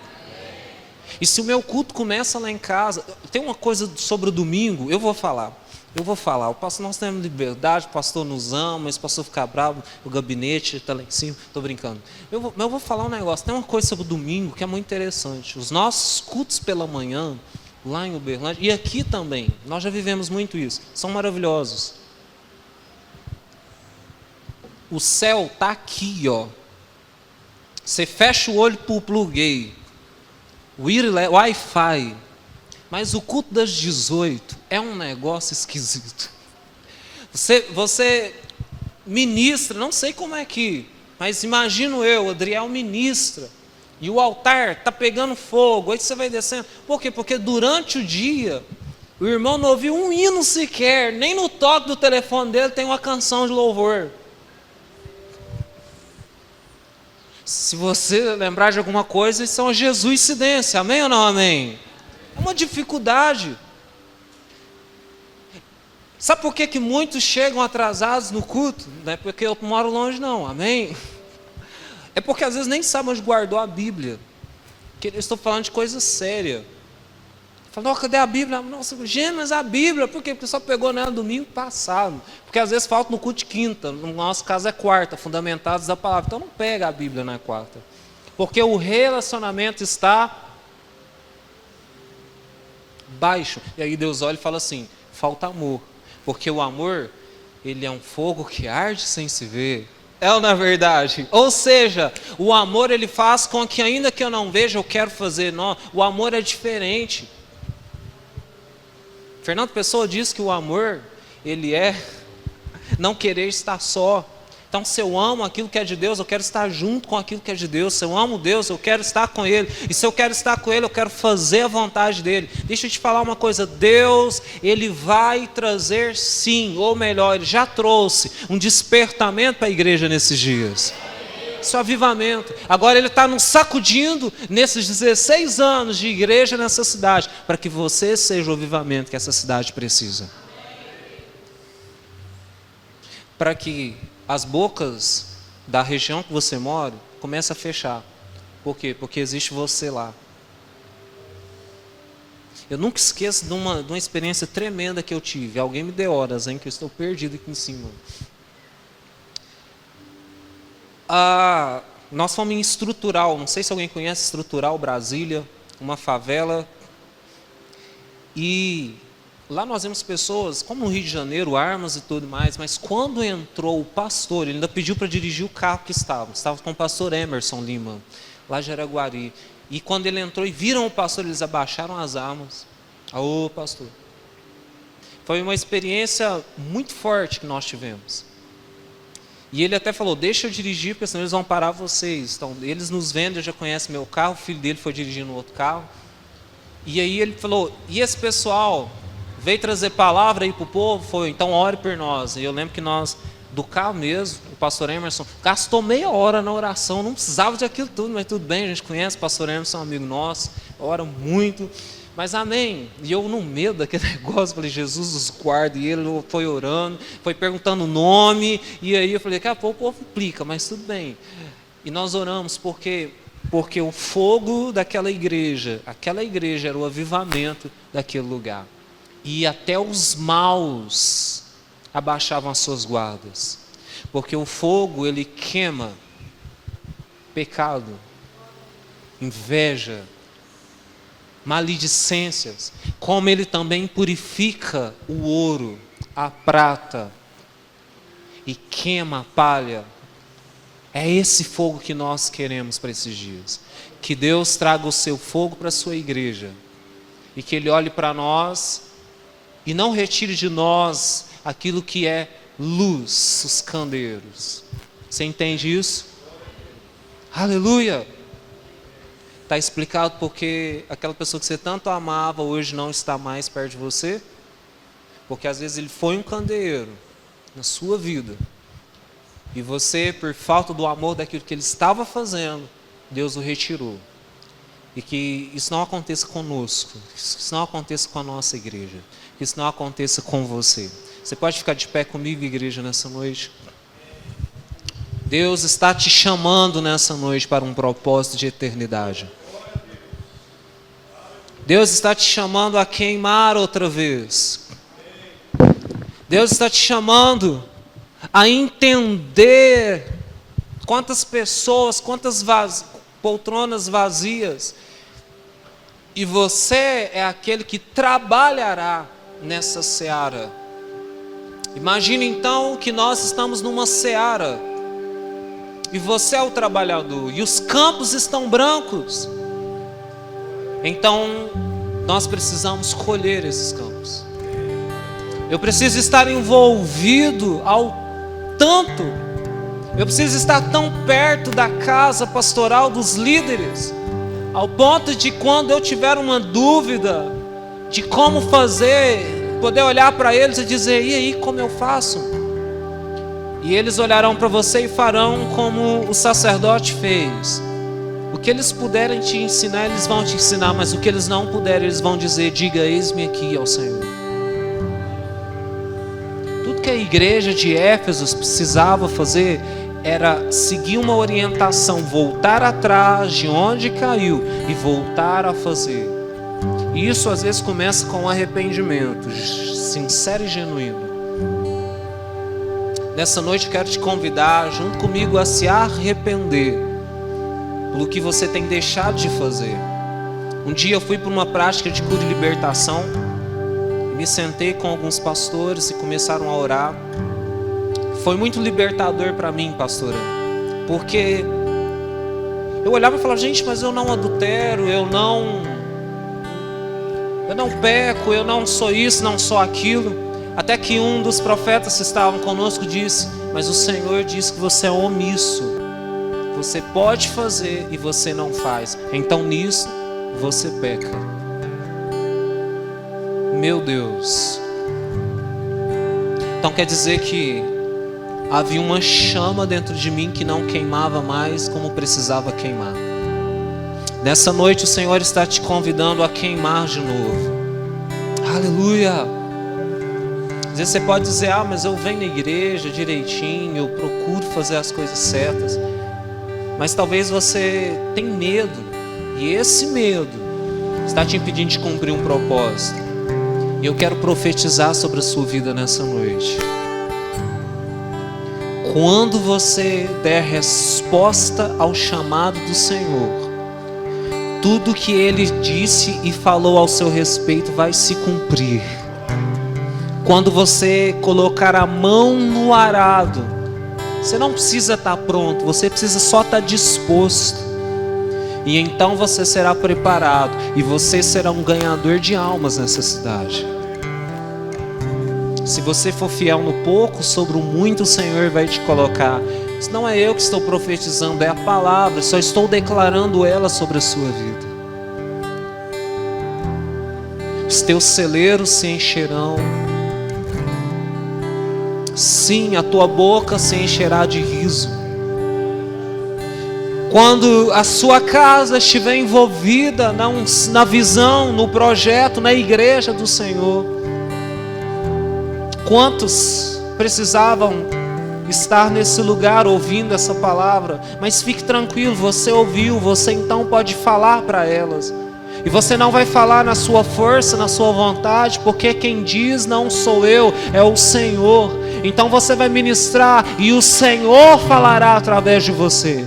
E se o meu culto começa lá em casa, tem uma coisa sobre o domingo, eu vou falar. O pastor, nós temos liberdade, o pastor nos ama, esse pastor fica bravo, o gabinete está lá em cima, estou brincando. Eu vou falar um negócio, tem uma coisa sobre o domingo que é muito interessante. Os nossos cultos pela manhã, lá em Uberlândia, e aqui também, nós já vivemos muito isso, são maravilhosos. O céu está aqui, ó. Você fecha o olho para o pluguei, o Wi-Fi. Mas o culto das 18 é um negócio esquisito. Você ministra, não sei como é que, mas imagino eu, Adriel ministra, e o altar está pegando fogo, aí você vai descendo. Por quê? Porque durante o dia, o irmão não ouviu um hino sequer, nem no toque do telefone dele tem uma canção de louvor. Se você lembrar de alguma coisa, isso é uma jesuicidência, amém ou não amém? É uma dificuldade. Sabe por que muitos chegam atrasados no culto? Não é porque eu moro longe não, amém? É porque às vezes nem sabem onde guardou a Bíblia. Que eu estou falando de coisa séria. Falando, cadê a Bíblia? Nossa, mas a Bíblia, por quê? Porque só pegou nela domingo passado. Porque às vezes falta no culto de quinta, no nosso caso é quarta, fundamentados da palavra. Então não pega a Bíblia na quarta. Porque o relacionamento está baixo. E aí Deus olha e fala assim, falta amor. Porque o amor, ele é um fogo que arde sem se ver. É ou não é verdade? Ou seja, o amor ele faz com que ainda que eu não veja, eu quero fazer. Não, o amor é diferente. Fernando Pessoa diz que o amor, ele é não querer estar só. Então, se eu amo aquilo que é de Deus, eu quero estar junto com aquilo que é de Deus. Se eu amo Deus, eu quero estar com Ele. E se eu quero estar com Ele, eu quero fazer a vontade dEle. Deixa eu te falar uma coisa. Deus, Ele vai trazer sim, ou melhor, Ele já trouxe um despertamento para a igreja nesses dias. Isso é avivamento. Agora Ele está nos sacudindo nesses 16 anos de igreja nessa cidade, para que você seja o avivamento que essa cidade precisa. Para que as bocas da região que você mora começam a fechar. Por quê? Porque existe você lá. Eu nunca esqueço de uma experiência tremenda que eu tive. Alguém me deu horas, hein, que eu estou perdido aqui em cima. Nós fomos em Estrutural, não sei se alguém conhece Estrutural, Brasília, uma favela. E lá nós vemos pessoas, como no Rio de Janeiro, armas e tudo mais, mas quando entrou o pastor, ele ainda pediu para dirigir o carro que estava com o pastor Emerson Lima, lá de Araguari. E quando ele entrou e viram o pastor, eles abaixaram as armas. Ô pastor. Foi uma experiência muito forte que nós tivemos. E ele até falou, deixa eu dirigir, porque senão eles vão parar vocês. Então, eles nos vendem, já conhecem meu carro, o filho dele foi dirigindo outro carro. E aí ele falou, e esse pessoal veio trazer palavra aí para o povo? Foi, então ore por nós. E eu lembro que nós, do carro mesmo, o pastor Emerson, gastou meia hora na oração, não precisava de aquilo tudo, mas tudo bem, a gente conhece, o pastor Emerson é um amigo nosso, ora muito. Mas amém, e eu no medo daquele negócio, falei, Jesus os guarda, e ele foi orando, foi perguntando o nome, e aí eu falei, daqui a pouco o povo implica, mas tudo bem. E nós oramos porque o fogo daquela igreja, era o avivamento daquele lugar. E até os maus abaixavam as suas guardas, porque o fogo, ele queima pecado, inveja, maledicências, como ele também purifica o ouro, a prata, e queima a palha. É esse fogo que nós queremos para esses dias. Que Deus traga o seu fogo para a sua igreja, e que Ele olhe para nós, e não retire de nós aquilo que é luz, os candeeiros. Você entende isso? Aleluia! Está explicado porque aquela pessoa que você tanto amava hoje não está mais perto de você? Porque às vezes ele foi um candeeiro na sua vida. E você, por falta do amor daquilo que ele estava fazendo, Deus o retirou. E que isso não aconteça conosco, que isso não aconteça com a nossa igreja, que isso não aconteça com você. Você pode ficar de pé comigo, igreja, nessa noite? Deus está te chamando nessa noite para um propósito de eternidade. Deus está te chamando a queimar outra vez. Deus está te chamando a entender quantas pessoas, quantas poltronas vazias. E você é aquele que trabalhará nessa seara. Imagine então que nós estamos numa seara. E você é o trabalhador. E os campos estão brancos. Então, nós precisamos colher esses campos. Eu preciso estar envolvido ao tanto. Eu preciso estar tão perto da casa pastoral dos líderes, ao ponto de quando eu tiver uma dúvida de como fazer, poder olhar para eles e dizer, e aí, como eu faço? E eles olharão para você e farão como o sacerdote fez. O que eles puderem te ensinar, eles vão te ensinar, mas o que eles não puderem, eles vão dizer, diga, eis-me aqui ao Senhor. Tudo que a igreja de Éfeso precisava fazer era seguir uma orientação, voltar atrás de onde caiu e voltar a fazer. E isso às vezes começa com arrependimento, sincero e genuíno. Nessa noite eu quero te convidar, junto comigo, a se arrepender pelo que você tem deixado de fazer. Um dia eu fui para uma prática de cura e libertação, me sentei com alguns pastores e começaram a orar. Foi muito libertador para mim, pastora, porque eu olhava e falava, gente, mas eu não adultero, eu não peco, eu não sou isso, não sou aquilo. Até que um dos profetas que estavam conosco disse, mas o Senhor disse que você é omisso. Você pode fazer e você não faz. Então nisso você peca. Meu Deus. Então quer dizer que havia uma chama dentro de mim que não queimava mais como precisava queimar. Nessa noite o Senhor está te convidando a queimar de novo. Aleluia. Às vezes você pode dizer, mas eu venho na igreja direitinho, eu procuro fazer as coisas certas. Mas talvez você tenha medo, e esse medo está te impedindo de cumprir um propósito. E eu quero profetizar sobre a sua vida nessa noite. quando você der resposta ao chamado do Senhor, tudo que Ele disse e falou ao seu respeito vai se cumprir. Quando você colocar a mão no arado, você não precisa estar pronto, você precisa só estar disposto. E então você será preparado e você será um ganhador de almas nessa cidade. Se você for fiel no pouco, sobre o muito o Senhor vai te colocar. Isso não é eu que estou profetizando, é a palavra, só estou declarando ela sobre a sua vida. Os teus celeiros se encherão. Sim, a tua boca se encherá de riso. Quando a sua casa estiver envolvida na visão, no projeto, na igreja do Senhor. Quantos precisavam estar nesse lugar ouvindo essa palavra? Mas fique tranquilo, você ouviu, você então pode falar para elas. E você não vai falar na sua força, na sua vontade, porque quem diz não sou eu, é o Senhor. Então você vai ministrar e o Senhor falará através de você.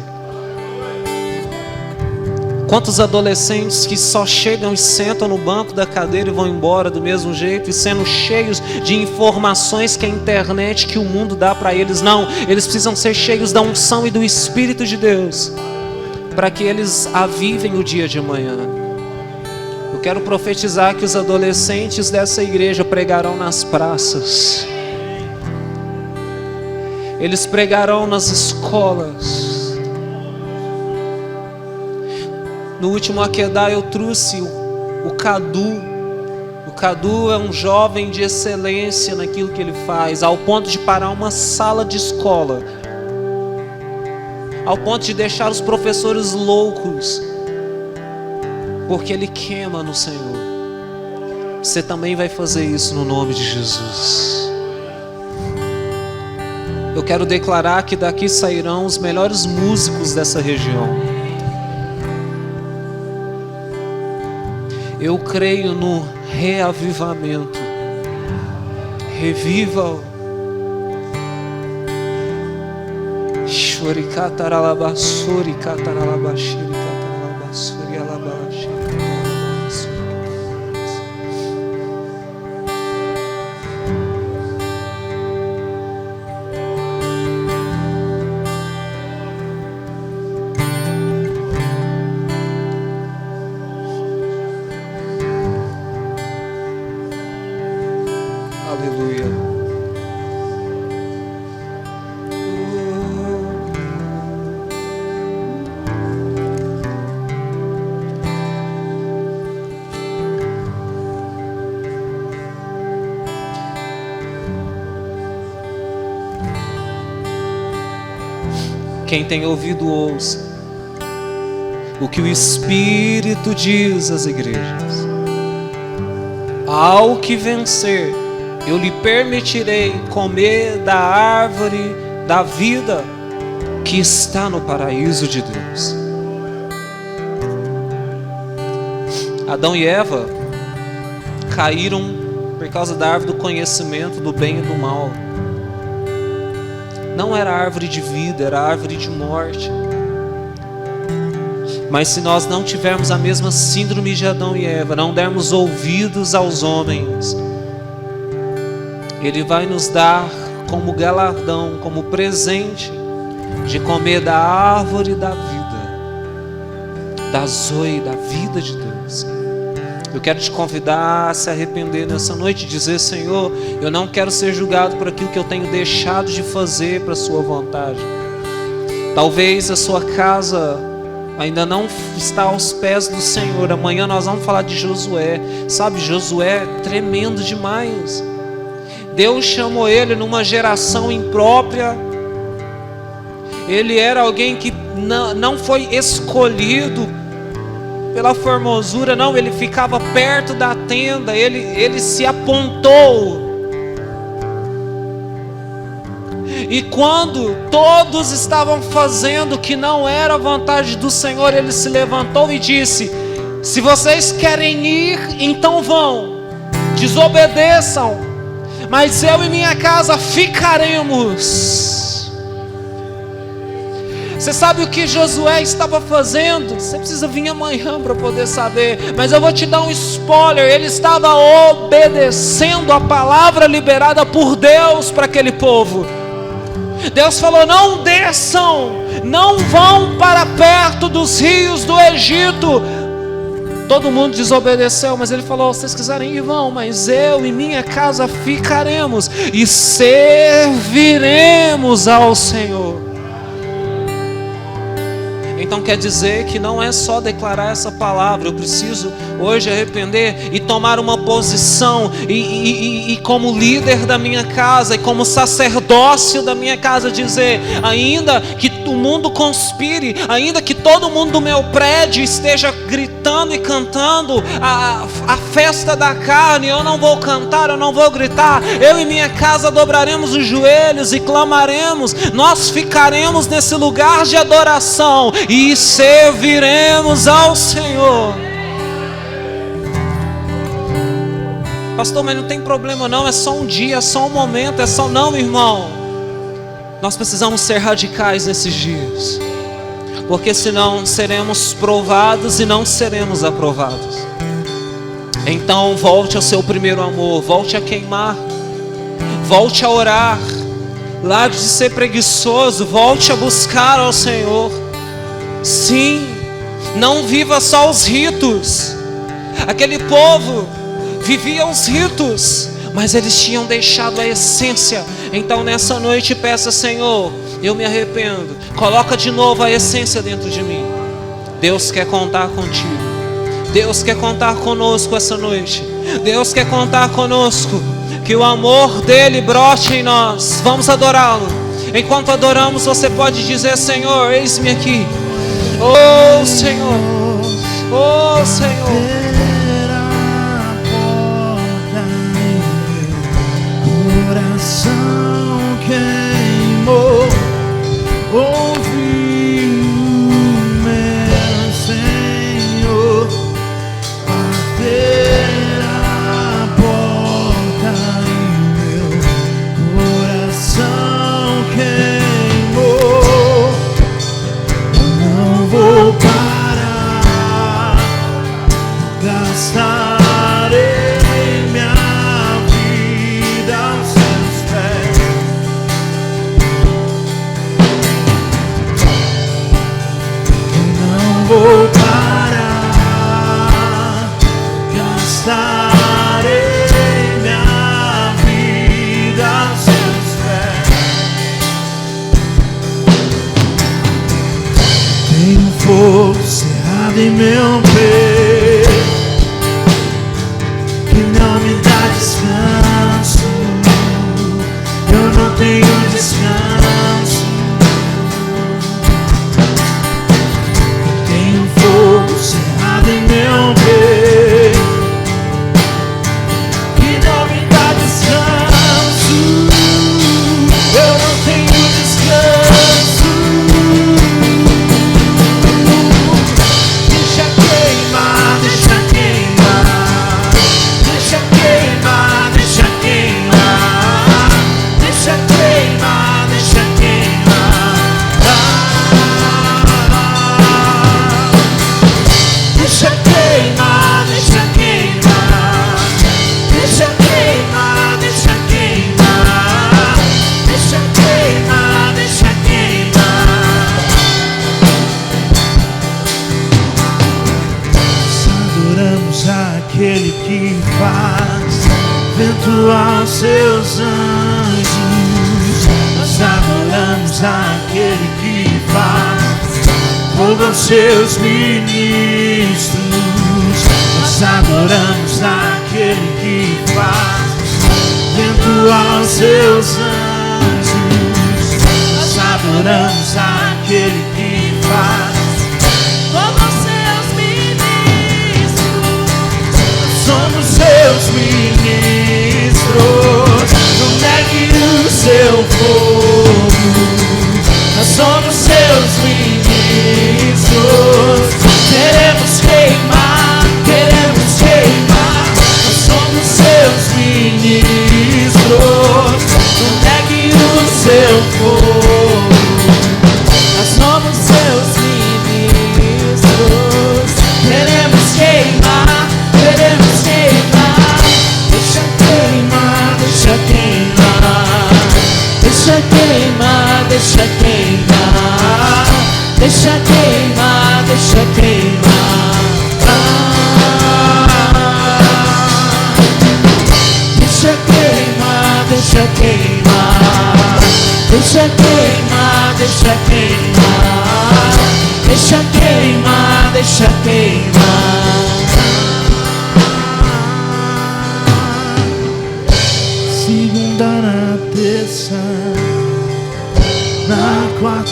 Quantos adolescentes que só chegam e sentam no banco da cadeira e vão embora do mesmo jeito, e sendo cheios de informações que a internet, que o mundo dá para eles. Não, eles precisam ser cheios da unção e do Espírito de Deus, para que eles avivem o dia de amanhã. Eu quero profetizar que os adolescentes dessa igreja pregarão nas praças. Eles pregarão nas escolas. No último Aquedá eu trouxe o Cadu. O Cadu é um jovem de excelência naquilo que ele faz, ao ponto de parar uma sala de escola, ao ponto de deixar os professores loucos, porque ele queima no Senhor. Você também vai fazer isso no nome de Jesus. Eu quero declarar que daqui sairão os melhores músicos dessa região. Eu creio no reavivamento. Reviva-o. Shorikataralabassuri kataralabashiri kataralabassuri alabashiri kataralabassuri. Aleluia. Quem tem ouvido, ouça o que o Espírito diz às igrejas. Ao que vencer, eu lhe permitirei comer da árvore da vida que está no paraíso de Deus. Adão e Eva caíram por causa da árvore do conhecimento do bem e do mal. Não era árvore de vida, era árvore de morte. Mas se nós não tivermos a mesma síndrome de Adão e Eva, não dermos ouvidos aos homens, Ele vai nos dar como galardão, como presente, de comer da árvore da vida, da zoe, da vida de Deus. Eu quero te convidar a se arrepender nessa noite e dizer: Senhor, eu não quero ser julgado por aquilo que eu tenho deixado de fazer para a sua vontade. Talvez a sua casa ainda não está aos pés do Senhor. Amanhã nós vamos falar de Josué. Sabe, Josué é tremendo demais. Deus chamou ele numa geração imprópria. Ele era alguém que não foi escolhido pela formosura, não. Ele ficava perto da tenda, ele se apontou. E quando todos estavam fazendo o que não era a vontade do Senhor, ele se levantou e disse: se vocês querem ir, então vão, desobedeçam, mas eu e minha casa ficaremos. Você sabe o que Josué estava fazendo? Você precisa vir amanhã para poder saber. Mas eu vou te dar um spoiler. Ele estava obedecendo a palavra liberada por Deus para aquele povo. Deus falou: não desçam, não vão para perto dos rios do Egito. Todo mundo desobedeceu, mas ele falou: se vocês quiserem ir, vão, mas eu e minha casa ficaremos e serviremos ao Senhor. Então quer dizer que não é só declarar essa palavra. Eu preciso hoje arrepender e tomar uma posição e como líder da minha casa e como sacerdócio da minha casa dizer: ainda que o mundo conspire, ainda que todo mundo do meu prédio esteja gritando e cantando a festa da carne, eu não vou cantar, eu não vou gritar. Eu e minha casa dobraremos os joelhos e clamaremos. Nós ficaremos nesse lugar de adoração e serviremos ao Senhor. Pastor, mas não tem problema não, é só um dia, é só um momento, é só... Não, irmão, nós precisamos ser radicais nesses dias, porque senão seremos provados e não seremos aprovados. Então volte ao seu primeiro amor, volte a queimar, volte a orar, largue de ser preguiçoso, volte a buscar ao Senhor. Sim, não viva só os ritos. Aquele povo vivia os ritos, mas eles tinham deixado a essência. Então nessa noite peça: Senhor, eu me arrependo, coloca de novo a essência dentro de mim. Deus quer contar contigo. Deus quer contar conosco essa noite. Deus quer contar conosco. Que o amor dele brote em nós. Vamos adorá-lo. Enquanto adoramos, você pode dizer: Senhor, eis-me aqui. Oh Senhor, oh Senhor. Coração queimou, ouvi o meu Senhor bater a porta e meu coração queimou. Não vou parar, gastarei vou parar, gastarei minha vida aos seus pés. Tenho fogo cerrado em meu peito, que não me dá descanso. Eu não tenho descanso. Cerrado em meu peito, que não me dá descanso. Eu não tenho descanso. Deixa queimar, deixa queimar, deixa queimar, deixa queimar, deixa queimar, deixa queimar. Deixa queimar, deixa queimar, deixa queimar, deixa queimar, deixa queimar, deixa queimar. Nós adoramos aquele que faz vento aos seus anjos. Nós adoramos aquele que faz fogo aos seus ministros. Nós adoramos aquele que faz vento aos seus anjos. Nós adoramos aquele que faz fogo aos seus ministros. Nós somos seus ministros. Não negue o seu fogo. Nós somos seus ministros. Queremos queimar, queremos queimar. Nós somos seus ministros. Não negue o seu fogo. Nós somos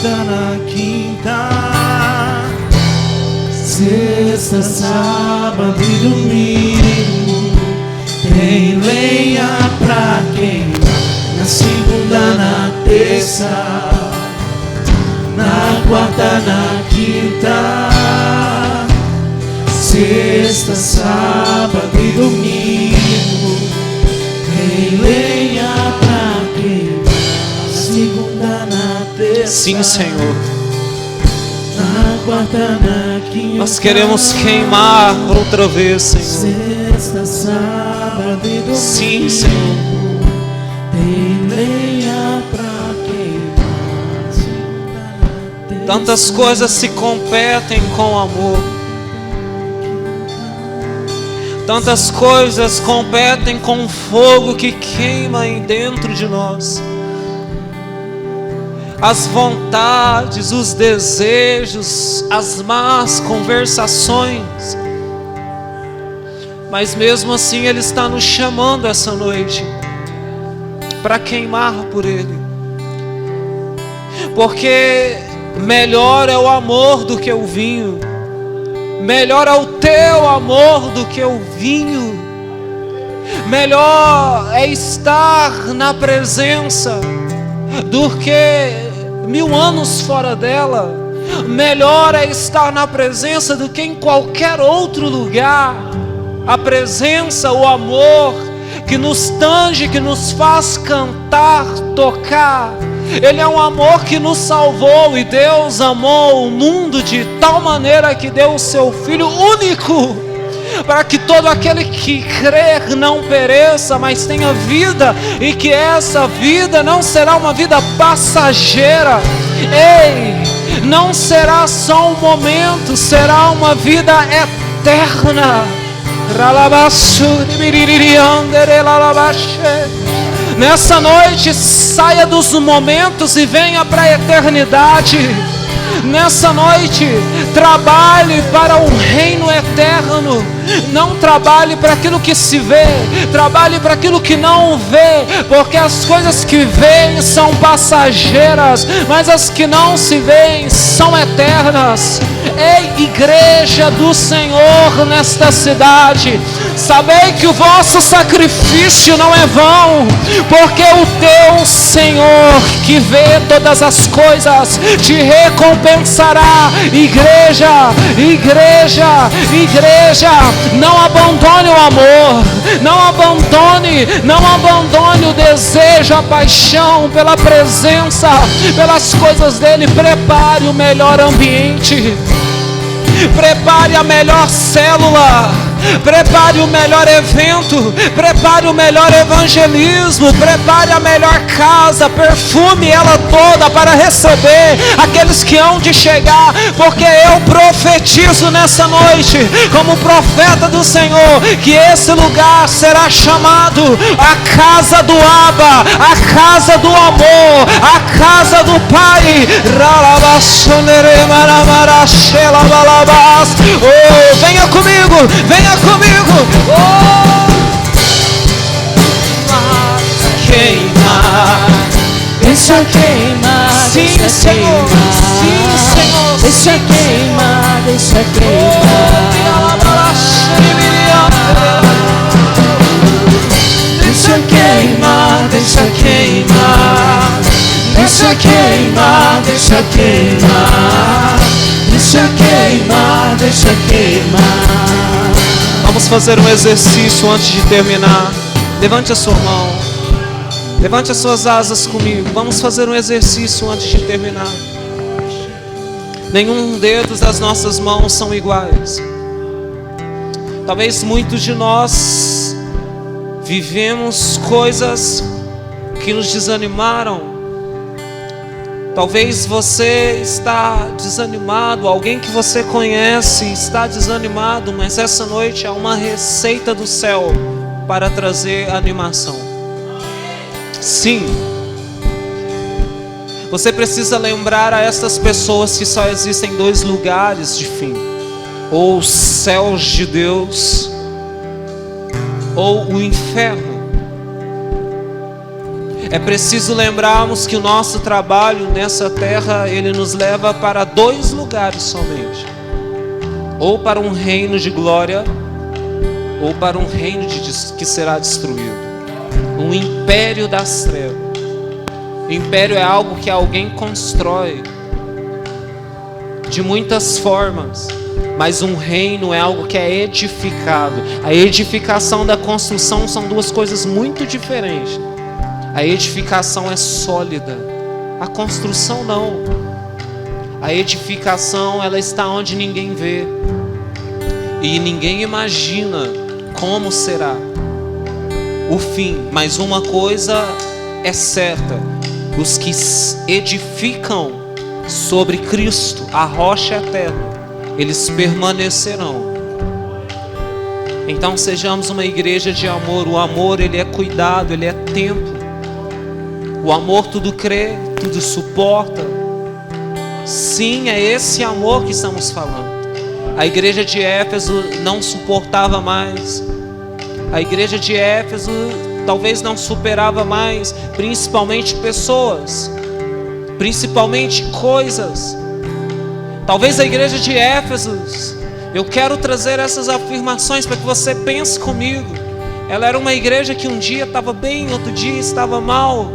quarta, na quinta, sexta, sábado e domingo. Tem lenha pra queimar. Na segunda, na terça, na quarta, na quinta, sexta, sábado e domingo. Tem lenha pra queimar. Na segunda, na terça, Sim, Senhor. na quarta, na quinta. Nós queremos queimar outra vez, Senhor. Sexta, sábado e domingo. Sim, Senhor. Tem lenha pra queimar. Tantas coisas se competem com amor. Tantas coisas competem com o fogo que queima em dentro de nós. As vontades, os desejos, as más conversações. Mas mesmo assim Ele está nos chamando essa noite para queimar por Ele. Porque melhor é o amor do que o vinho. Melhor é o teu amor do que o vinho. Melhor é estar na presença do que 1000 anos fora dela. Melhor é estar na presença do que em qualquer outro lugar. A presença, o amor que nos tange, que nos faz cantar, tocar. Ele é um amor que nos salvou, e Deus amou o mundo de tal maneira que deu o seu Filho único, para que todo aquele que crer não pereça, mas tenha vida, e que essa vida não será uma vida passageira. Ei, não será só um momento, será uma vida eterna. Nessa noite, saia dos momentos e venha para a eternidade. Nessa noite, trabalhe para um reino eterno. Não trabalhe para aquilo que se vê, trabalhe para aquilo que não vê, porque as coisas que veem são passageiras, mas as que não se veem são eternas. Ei, igreja do Senhor nesta cidade, sabei que o vosso sacrifício não é vão, porque o teu Senhor, que vê todas as coisas, te recompensará. Igreja, igreja, igreja, não abandone o amor, não abandone o desejo, a paixão pela presença, pelas coisas dele. Prepare o melhor ambiente, prepare a melhor célula, prepare o melhor evento, prepare o melhor evangelismo, prepare a melhor casa, perfume ela toda para receber aqueles que hão de chegar, porque eu profetizo nessa noite, como profeta do Senhor, que esse lugar será chamado a casa do Abba, a casa do amor, a casa do Pai. Oh, venha comigo, venha comigo. Oh, queimar, Deixa queimar, sim, deixa Senhor, queimar, sim, Senhor, deixa sim, queimar, deixa queimar, deixa queimar, deixa queimar, deixa queimar, deixa queimar, deixa queimar, deixa queimar. Vamos fazer um exercício antes de terminar. Levante a sua mão, levante as suas asas comigo. Vamos fazer um exercício antes de terminar. Nenhum dedo das nossas mãos são iguais. Talvez muitos de nós vivemos coisas que nos desanimaram. Talvez você está desanimado, alguém que você conhece está desanimado, mas essa noite há uma receita do céu para trazer animação. Sim. Você precisa lembrar a essas pessoas que só existem 2 lugares de fim: ou os céus de Deus, ou o inferno. É preciso lembrarmos que o nosso trabalho nessa terra, ele nos leva para 2 lugares somente. Ou para um reino de glória, ou para um reino que será destruído. Um império das trevas. Império é algo que alguém constrói de muitas formas, mas um reino é algo que é edificado. A edificação da construção são 2 coisas muito diferentes. A edificação é sólida, a construção não. A edificação, ela está onde ninguém vê e ninguém imagina como será o fim. Mas uma coisa é certa: os que edificam sobre Cristo, a rocha eterna, eles permanecerão. Então sejamos uma igreja de amor. O amor, ele é cuidado, ele é tempo. O amor tudo crê, tudo suporta. Sim, é esse amor que estamos falando. A igreja de Éfeso não suportava mais. A igreja de Éfeso talvez não superava mais, principalmente pessoas, principalmente coisas. Talvez a igreja de Éfeso, eu quero trazer essas afirmações para que você pense comigo. Ela era uma igreja que um dia estava bem, outro dia estava mal.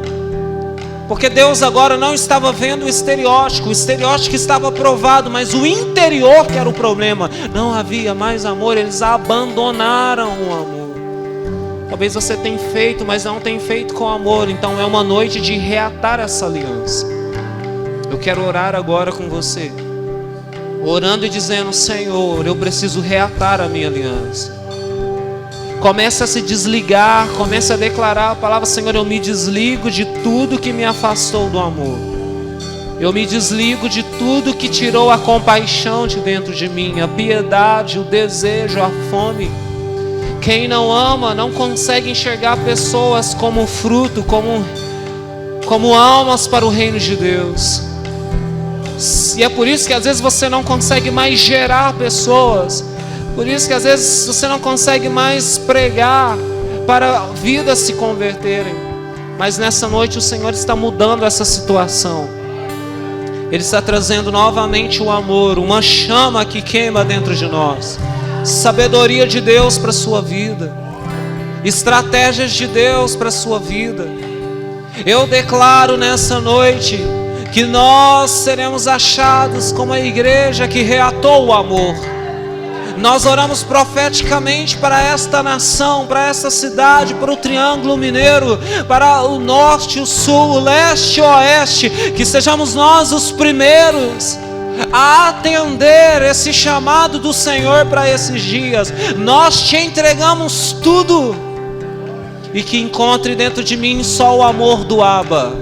Porque Deus agora não estava vendo o estereótipo estava provado, mas o interior que era o problema. Não havia mais amor, eles abandonaram o amor. Talvez você tenha feito, mas não tenha feito com amor. Então é uma noite de reatar essa aliança. Eu quero orar agora com você, orando e dizendo: Senhor, eu preciso reatar a minha aliança. Comece a se desligar, comece a declarar a palavra: Senhor, eu me desligo de tudo que me afastou do amor. Eu me desligo de tudo que tirou a compaixão de dentro de mim, a piedade, o desejo, a fome. Quem não ama não consegue enxergar pessoas como fruto, como almas para o reino de Deus. E é por isso que às vezes você não consegue mais gerar pessoas. Por isso que às vezes você não consegue mais pregar para vidas se converterem. Mas nessa noite o Senhor está mudando essa situação. Ele está trazendo novamente o amor, uma chama que queima dentro de nós. Sabedoria de Deus para a sua vida. Estratégias de Deus para a sua vida. Eu declaro nessa noite que nós seremos achados como a igreja que reatou o amor. Nós oramos profeticamente para esta nação, para esta cidade, para o Triângulo Mineiro, para o norte, o sul, o leste e o oeste, que sejamos nós os primeiros a atender esse chamado do Senhor para esses dias. Nós te entregamos tudo, e que encontre dentro de mim só o amor do Abba.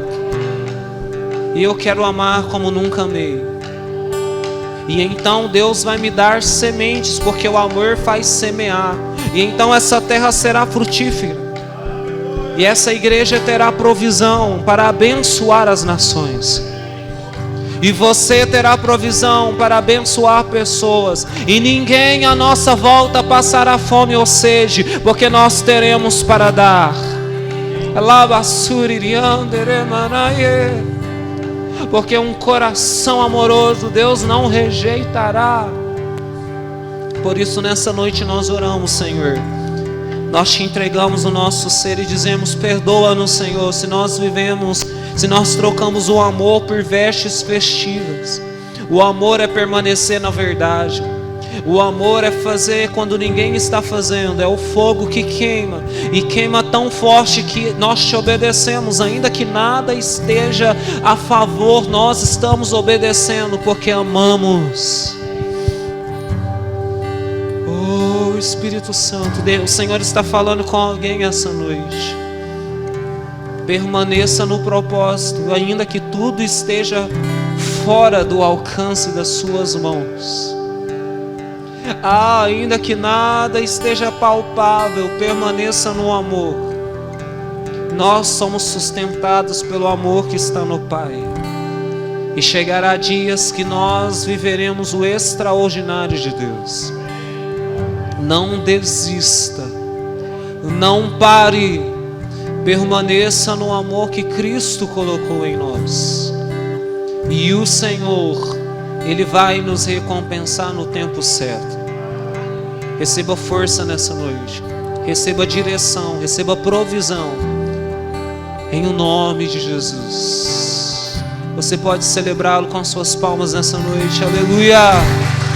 E eu quero amar como nunca amei. E então Deus vai me dar sementes, porque o amor faz semear. E então essa terra será frutífera. E essa igreja terá provisão para abençoar as nações. E você terá provisão para abençoar pessoas. E ninguém à nossa volta passará fome ou sede, porque nós teremos para dar. Porque um coração amoroso Deus não rejeitará. Por isso nessa noite nós oramos, Senhor. Nós te entregamos o nosso ser e dizemos: perdoa-nos, Senhor, se nós trocamos o amor por vestes festivas. O amor é permanecer na verdade. O amor é fazer quando ninguém está fazendo. É o fogo que queima, e queima tão forte que nós te obedecemos. Ainda que nada esteja a favor, nós estamos obedecendo porque amamos. Oh Espírito Santo, Deus, o Senhor está falando com alguém essa noite. Permaneça no propósito, ainda que tudo esteja fora do alcance das suas mãos. Ainda que nada esteja palpável, permaneça no amor. Nós somos sustentados pelo amor que está no Pai. E chegará dias que nós viveremos o extraordinário de Deus. Não desista, não pare. Permaneça no amor que Cristo colocou em nós. E o Senhor, Ele vai nos recompensar no tempo certo. Receba força nessa noite. Receba direção, receba provisão. Em o nome de Jesus. Você pode celebrá-lo com as suas palmas nessa noite. Aleluia!